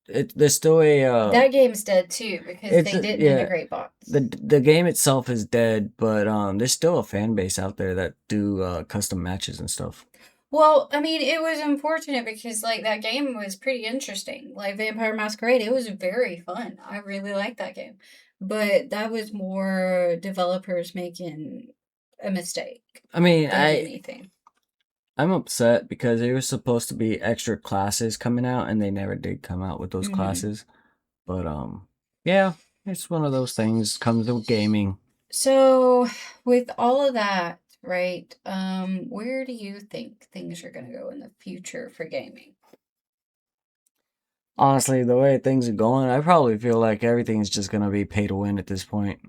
there's still a, that game's dead too because it's, they didn't yeah. integrate bots. The game itself is dead, but, there's still a fan base out there that do, custom matches and stuff. Well, I mean, it was unfortunate because like that game was pretty interesting. Like Vampire Masquerade, it was very fun. I really liked that game. But that was more developers making a mistake I mean, than anything. I'm upset because there was supposed to be extra classes coming out and they never did come out with those Hmm. classes. But yeah, it's one of those things comes with gaming. So, with all of that, right? Where do you think things are going to go in the future for gaming? Honestly, the way things are going, I probably feel like everything's just gonna be pay to win at this point.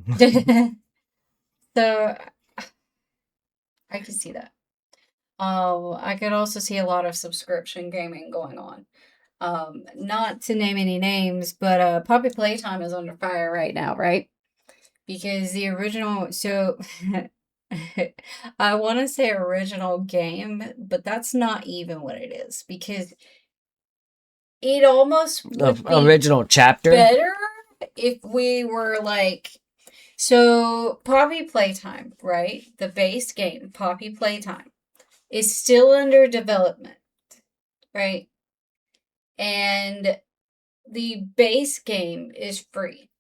So, I can see that. I could also see a lot of subscription gaming going on. Not to name any names, but Poppy Playtime is under fire right now, right? Because the original, so I want to say original game, but that's not even what it is because it almost The would be original chapter, better if we were like, so Poppy Playtime, right? The base game, Poppy Playtime, is still under development, right? And the base game is free.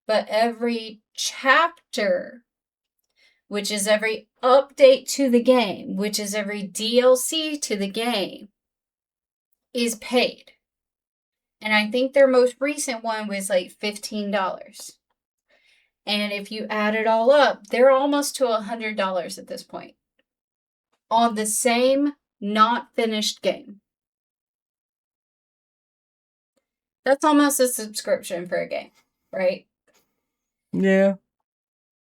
But every chapter, which is every update to the game, which is every DLC to the game, is paid. And I think their most recent one was like $15. And if you add it all up, they're almost to $100 at this point on the same not finished game. That's almost a subscription for a game, right? yeah.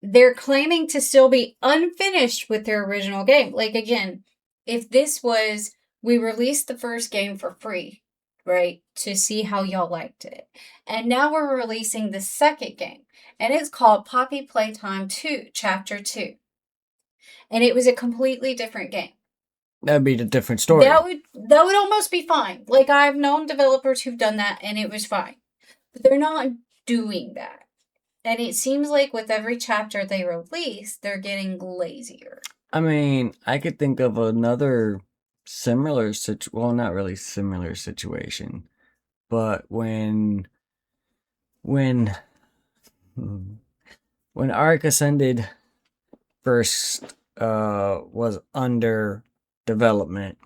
they're claiming to still be unfinished with their original game. Like, again, if this was, we released the first game for free, right, to see how y'all liked it. And now we're releasing the second game, and it's called Poppy Playtime 2, Chapter 2. And it was a completely different game. That'd be a different story. That would almost be fine. Like, I've known developers who've done that, and it was fine. But they're not doing that. And it seems like with every chapter they release, they're getting lazier. I mean, I could think of another similar well, not really similar situation, but when Ark Ascended first was under development,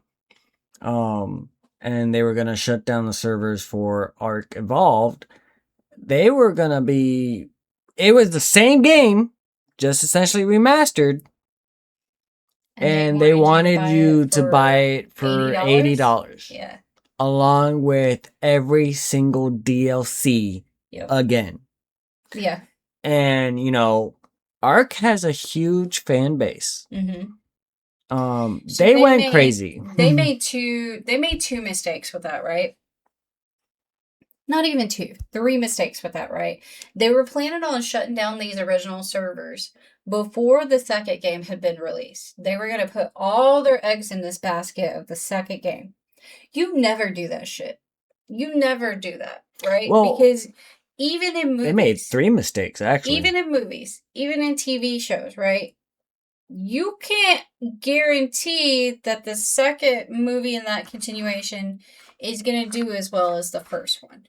and they were gonna shut down the servers for Ark Evolved, they were gonna be, it was the same game, just essentially remastered, and they wanted you to buy it for $80. Yeah. Along with every single DLC again. Yeah. And, you know, Ark has a huge fan base. Mm-hmm. So they went crazy. They made two mistakes with that, right? Not even 2, 3 mistakes with that, right? They were planning on shutting down these original servers before the second game had been released. They were going to put all their eggs in this basket of the second game. You never do that shit. You never do that, right? Well, because even in movies... They made 3 mistakes, actually. Even in movies, even in TV shows, right? You can't guarantee that the second movie in that continuation is going to do as well as the first one.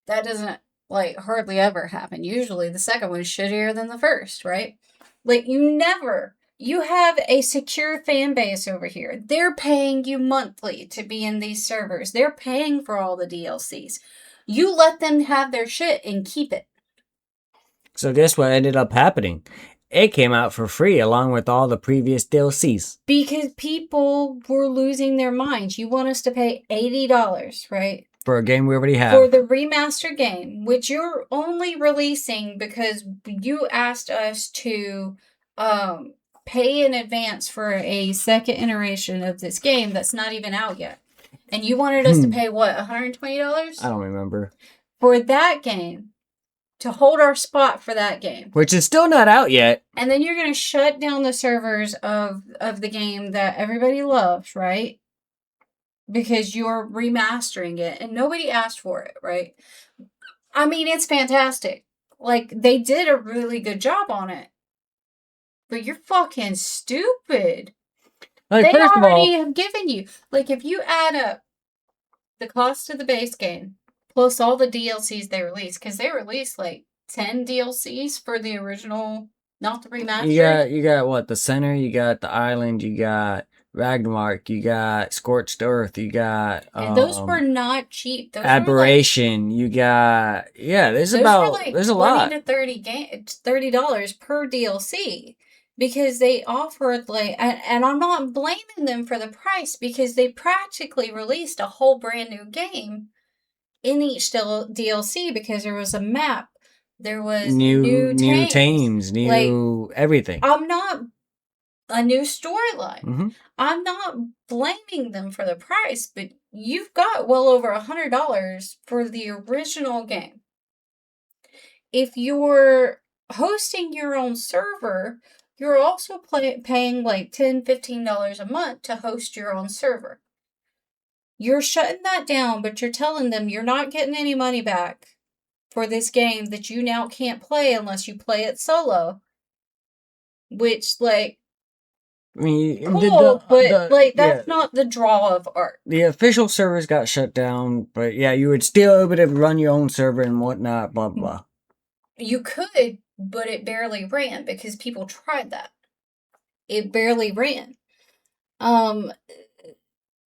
That doesn't, like, hardly ever happen. Usually the second one is shittier than the first, right? Like, you have a secure fan base over here. They're paying you monthly to be in these servers. They're paying for all the DLCs. You let them have their shit and keep it. So guess what ended up happening? It came out for free along with all the previous DLCs. Because people were losing their minds. You want us to pay $80, right? For a game we already have. For the remaster game, which you're only releasing because you asked us to pay in advance for a second iteration of this game that's not even out yet. And you wanted us to pay, what, $120? I don't remember. For that game. To hold our spot for that game. Which is still not out yet. And then you're going to shut down the servers of the game that everybody loves, right? Because you're remastering it. And nobody asked for it, right? I mean, it's fantastic. Like, they did a really good job on it. But you're fucking stupid. Like, they first already of all, have given you... Like, if you add up the cost of the base game... Plus all the DLCs they released. Because they released like 10 DLCs for the original, not the remaster. You got what? The Center, you got the Island, you got Ragnarok, you got Scorched Earth, you got... and those were not cheap. Those Aberration, you got... Yeah, there's a lot. $20 to $30 per DLC. Because they offered like... And I'm not blaming them for the price. Because they practically released a whole brand new game in each DLC because there was a map, there was new tames, new everything. I'm not a new storyline. Mm-hmm. I'm not blaming them for the price, but you've got well over $100 for the original game. If you're hosting your own server, you're also paying like $10, $15 a month to host your own server. You're shutting that down, but you're telling them you're not getting any money back for this game that you now can't play unless you play it solo. Which, like, I mean, cool, that's not the draw of Ark. The official servers got shut down, but yeah, you would still able to run your own server and whatnot, blah, blah. You could, but it barely ran because people tried that. It barely ran.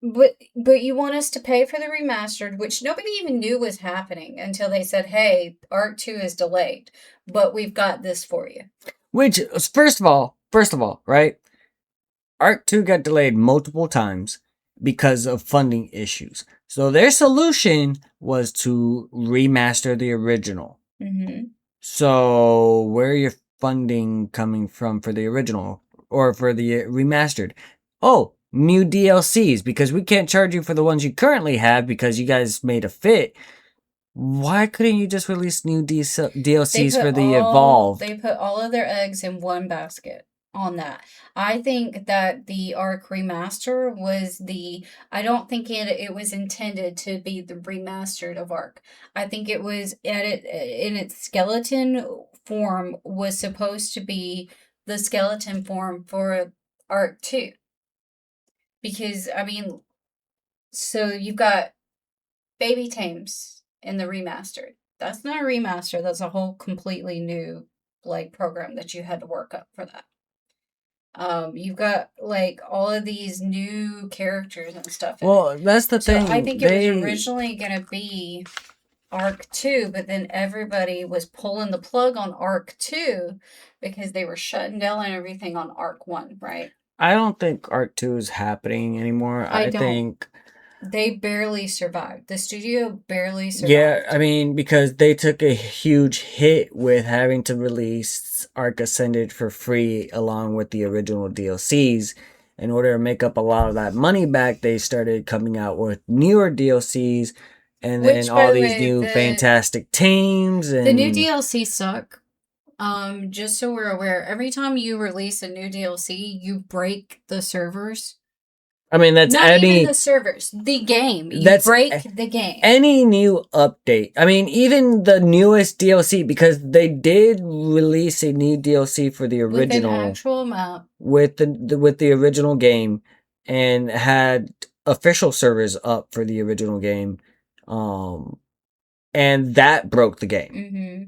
But you want us to pay for the remastered, which nobody even knew was happening until they said, hey, Ark 2 is delayed, but we've got this for you. Which, first of all, right? Ark 2 got delayed multiple times because of funding issues. So their solution was to remaster the original. Mm-hmm. So where are your funding coming from for the original or for the remastered? Oh, new DLCs because we can't charge you for the ones you currently have because you guys made a fit. Why couldn't you just release new DLCs for the Evolved? They put all of their eggs in one basket on that. I think that the Arc remaster was the I don't think it was intended to be the remastered of Arc. I think it was at it in its skeleton form was supposed to be the skeleton form for Arc 2. Because I mean, so you've got Baby Tames in the remastered. That's not a remaster. That's a whole completely new like program that you had to work up for that. You've got like all of these new characters and stuff in it. Well, that's the So thing. I think it was originally gonna be Arc 2, but then everybody was pulling the plug on Arc 2 because they were shutting down everything on Arc 1, right? I don't think Arc 2 is happening anymore. I I don't. think They barely survived. The studio barely yeah, survived. I mean, because they took a huge hit with having to release Arc Ascended for free along with the original DLCs. In order to make up a lot of that money back, they started coming out with newer DLCs and then Which, by all the these way, new fantastic teams the new and DLC suck. Just so we're aware, every time you release a new DLC, you break the servers. I mean that's Not even any the servers, the game. You that's break the game. any new update. I mean, even the newest DLC because they did release a new DLC for the With an original actual map. with the original game and had official servers up for the original game. And that broke the game. Mm-hmm.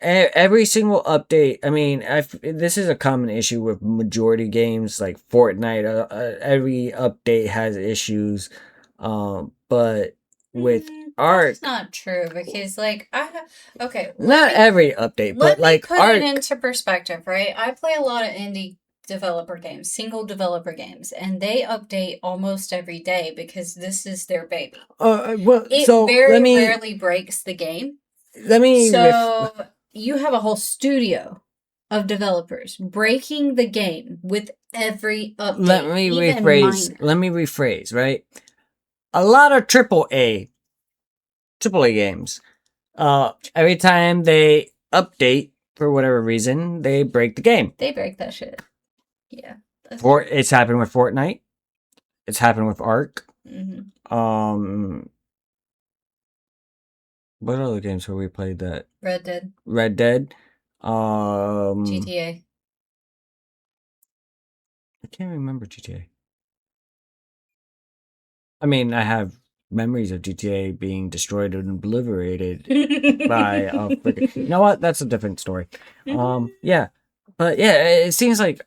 Every single update. I mean, this is a common issue with majority games like Fortnite. Every update has issues, but with Arc, That's not true because, like, okay, not every update, but let me like put Arc. it into perspective, right? I play a lot of indie developer games, single developer games, and they update almost every day because this is their baby. Well, It so very rarely breaks the game. let me So you have a whole studio of developers breaking the game with every update. Let me rephrase. Right, a lot of triple A games. Every time they update for whatever reason, they break the game. They break that shit. Yeah. It's happened with Fortnite. It's happened with Ark. Mm-hmm. What other games have we played that? Red Dead. Red Dead. GTA. I can't remember GTA. I mean, I have memories of GTA being destroyed and obliterated by a freaking. You know what? That's a different story. Yeah, but yeah, it seems like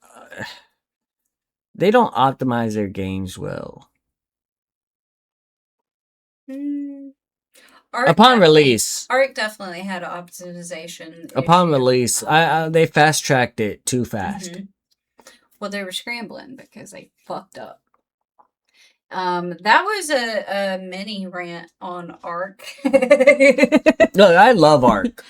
they don't optimize their games well. Upon release, Arc definitely had optimization. upon release, they fast tracked it too fast. Mm-hmm. Well, they were scrambling because they fucked up. That was a mini rant on Arc. No, I love Arc.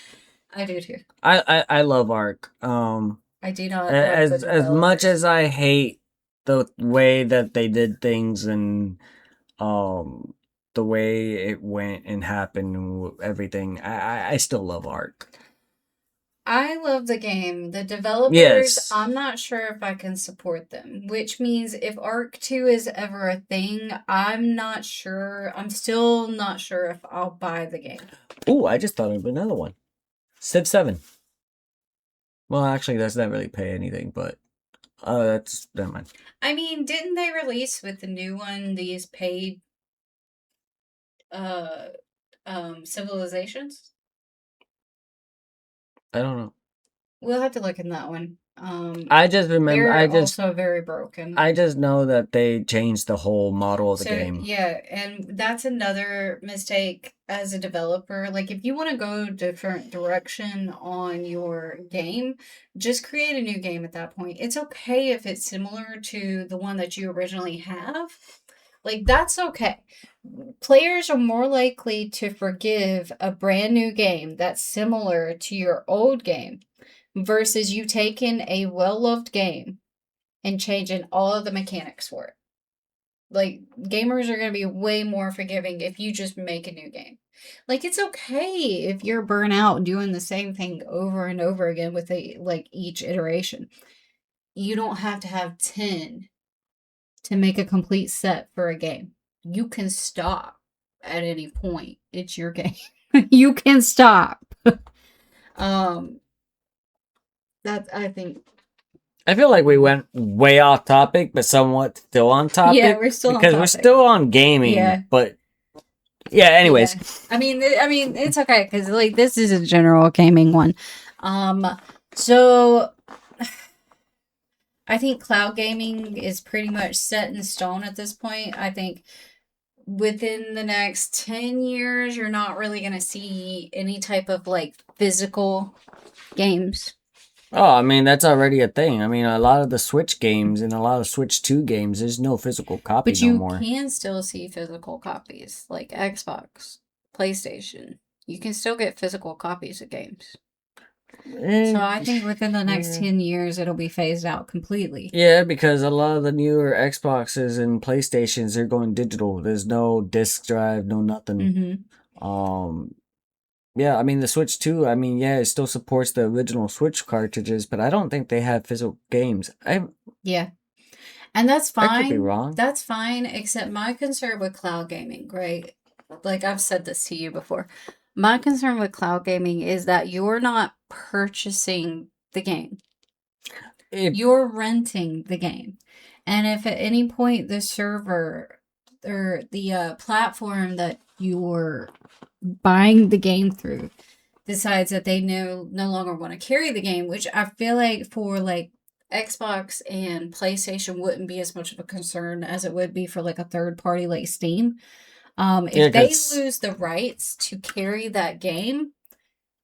I do too. I love Arc. I do not as much as I hate the way that they did things and the way it went and happened and everything. I still love Arc. I love the game. The developers, yes. I'm not sure if I can support them, which means if Arc 2 is ever a thing, I'm not sure. I'm still not sure if I'll buy the game. Ooh, I just thought of another one. Civ 7. Well, actually, that's not really pay anything, but that's never mind. I mean, didn't they release with the new one these paid civilizations? I don't know. We'll have to look in that one. I just remember. They're also very broken. I just know that they changed the whole model of the game. Yeah, and that's another mistake as a developer. Like, if you want to go different direction on your game, just create a new game at that point. It's okay if it's similar to the one that you originally have. Like, that's okay. Players are more likely to forgive a brand new game that's similar to your old game versus you taking a well loved game and changing all of the mechanics for it. Like, gamers are going to be way more forgiving if you just make a new game. Like, it's okay if you're burnt out doing the same thing over and over again with each iteration. You don't have to have 10 to make a complete set for a game. You can stop at any point. It's your game. You can stop. um that I think I feel like we went way off topic, but somewhat still on topic. yeah, we're still on because we're topic. still on gaming. Yeah. But yeah, anyways. Yeah. I mean, it's okay because like this is a general gaming one. So I think cloud gaming is pretty much set in stone at this point. I think within the next 10 years, you're not really going to see any type of like physical games. Oh, I mean, that's already a thing. I mean, a lot of the Switch games and a lot of Switch 2 games, there's no physical copy But no you more. can still see physical copies, like Xbox, PlayStation. You can still get physical copies of games. So I think within the next 10 years, it'll be phased out completely. Yeah, because a lot of the newer Xboxes and PlayStations are going digital. There's no disc drive, no nothing. Mm-hmm. Yeah, I mean the Switch 2, I mean, yeah, it still supports the original Switch cartridges, but I don't think they have physical games. Yeah. And that's fine. I could be wrong. That's fine, except my concern with cloud gaming, right? Like I've said this to you before. My concern with cloud gaming is that you're not purchasing the game. You're renting the game. And if at any point the server or the platform that you're buying the game through decides that they no longer want to carry the game, which I feel like for like Xbox and PlayStation wouldn't be as much of a concern as it would be for like a third party like Steam. If they lose the rights to carry that game,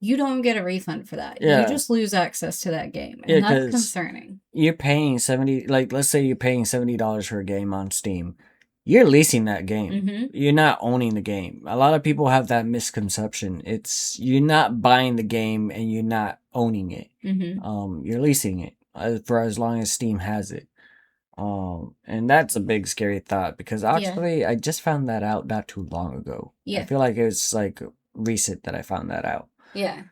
you don't get a refund for that. Yeah. You just lose access to that game. And that's concerning. You're paying let's say you're paying $70 for a game on Steam. You're leasing that game. Mm-hmm. You're not owning the game. A lot of people have that misconception. It's you're not buying the game and you're not owning it. Mm-hmm. You're leasing it for as long as Steam has it. And that's a big scary thought because actually I just found that out not too long ago. I feel like it's like recent that I found that out. Yeah.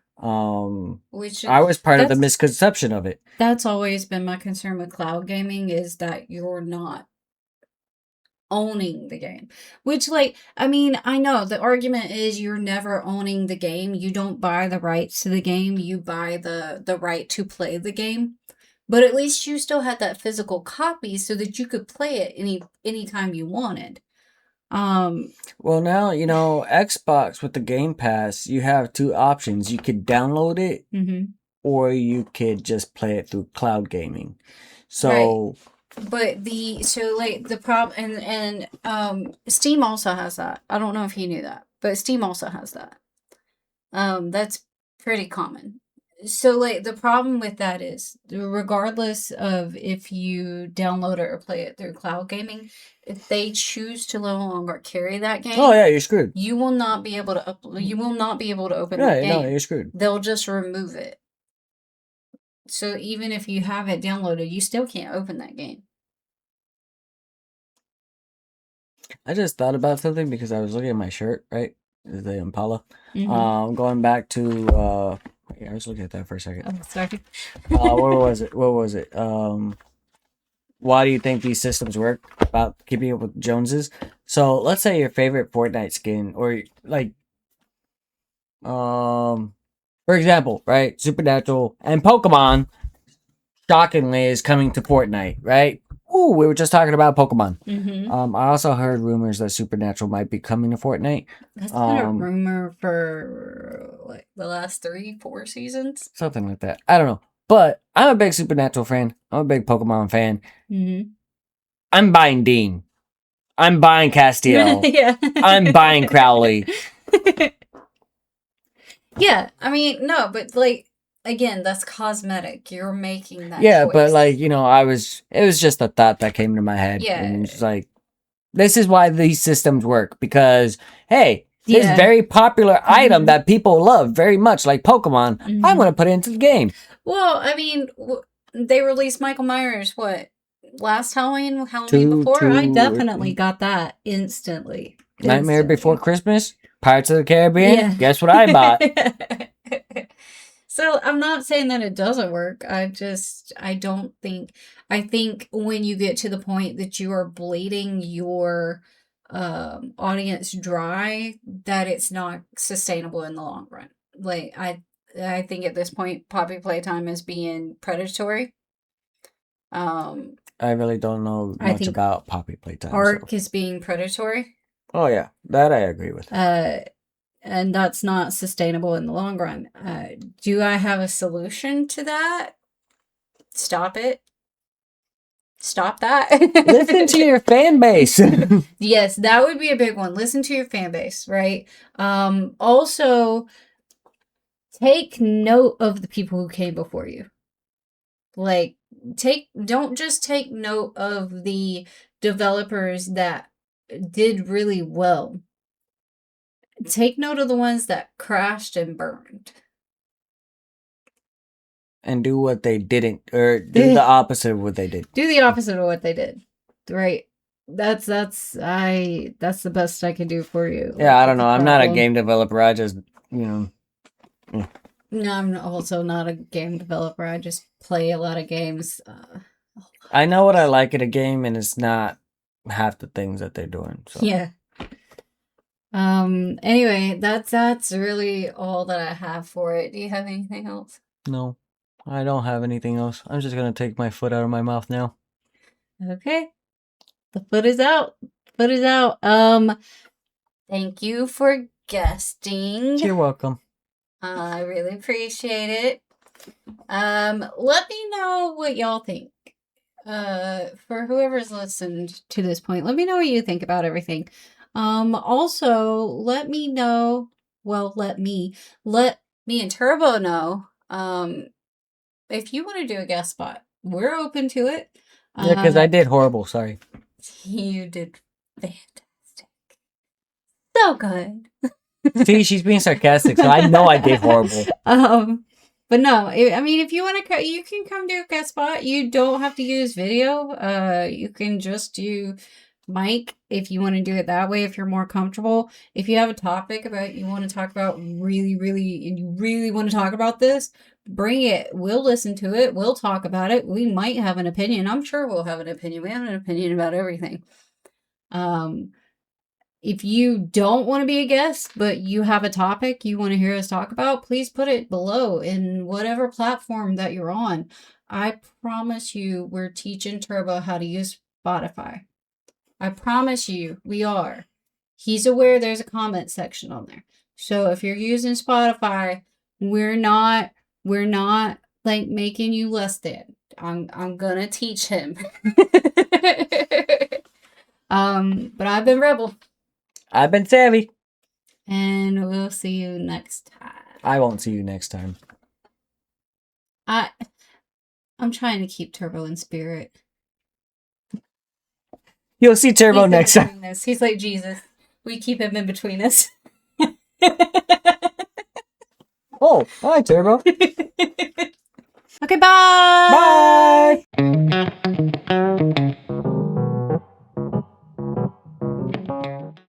Which I was part of the misconception of it. That's always been my concern with cloud gaming is that you're not owning the game. Which like, I mean, I know the argument is you're never owning the game. You don't buy the rights to the game. You buy the right to play the game. But at least you still had that physical copy so that you could play it anytime you wanted. Well, now, you know, Xbox with the Game Pass, you have two options. You could download it or you could just play it through cloud gaming. So, but the problem and Steam also has that. I don't know if you knew that, but Steam also has that. That's pretty common. So like the problem with that is regardless of if you download it or play it through cloud gaming, if they choose to no longer carry that game, oh yeah, you're screwed. You will not be able to you will not be able to open that game. No, you're screwed. They'll just remove it. So even if you have it downloaded, you still can't open that game. I just thought about something because I was looking at my shirt, right? The Impala. Mm-hmm. Going back to I was looking at that for a second. Oh, sorry. Where was it? What was it? Why do you think these systems work? About keeping up with Joneses. So let's say your favorite Fortnite skin, or like, for example, right? Supernatural and Pokemon, shockingly, is coming to Fortnite, right? Ooh, we were just talking about Pokemon. I also heard rumors that Supernatural might be coming to Fortnite. That's been a rumor for like the last 3-4 seasons. Something like that. I don't know. But I'm a big Supernatural fan. I'm a big Pokemon fan. I'm buying Dean. I'm buying Castiel. Yeah. I'm buying Crowley. Yeah. I mean, no, but like, again, that's cosmetic. You're making that choice. But like, you know, it was just a thought that came to my head. Yeah. And it's like, This is why these systems work, because, hey, this Yeah. very popular item that people love very much, like Pokemon, I'm Mhm. going to put it into the game. Well, I mean, they released Michael Myers, what, last Halloween before? I definitely got that instantly. Nightmare Before Instantly. Christmas, Pirates of the Caribbean. Yeah. Guess what I bought? So I'm not saying that it doesn't work. I don't think, I think when you get to the point that you are bleeding your audience dry, that it's not sustainable in the long run. Like I think at this point, Poppy Playtime is being predatory. I really don't know I much think about Poppy Playtime. Ark is being predatory. Oh yeah, that I agree with. And that's not sustainable in the long run. Do I have a solution to that? Stop it. Stop that. Listen to your fan base. Yes, that would be a big one. Listen to your fan base, right? Also, take note of the people who came before you. Like, don't just take note of the developers that did really well. Take note of the ones that crashed and burned. And do what they didn't, or do the opposite of what they did. Do the opposite of what they did. Right. That's the best I can do for you. Yeah, I don't know. I'm not a game developer. I just, No, I'm also not a game developer. I just play a lot of games. I know what I like in a game, and it's not half the things that they're doing. So. Yeah. Anyway, that's really all that I have for it. Do you have anything else? No, I don't have anything else. I'm just gonna take my foot out of my mouth now. Okay. The foot is out. Foot is out. Thank you for guesting. You're welcome. I really appreciate it. Let me know what y'all think. For whoever's listened to this point, let me know what you think about everything. Also, let me know. Well, let me and Turbo know. If you want to do a guest spot, we're open to it. Yeah, because I did horrible. Sorry. You did fantastic. So good. See, she's being sarcastic, so I know I did horrible. But no, I mean, if you want to, you can come do a guest spot. You don't have to use video. You can just do mic if you want to do it that way. If you're more comfortable, if you have a topic about you want to talk about really, really, and you really want to talk about this, bring it. We'll listen to it. We'll talk about it. We might have an opinion. I'm sure we'll have an opinion. We have an opinion about everything. If you don't want to be a guest, but you have a topic you want to hear us talk about, please put it below in whatever platform that you're on. I promise you, we're teaching Turbo how to use Spotify. I promise you, we are. He's aware there's a comment section on there. So if you're using Spotify, we're not like making you less than. I'm gonna teach him. But I've been Rebel. I've been Savvy. And we'll see you next time. I won't see you next time. I'm trying to keep Turbo in spirit. You'll see Turbo next time. He's like Jesus. We keep him in between us. Oh, hi, Turbo. Okay, bye. Bye.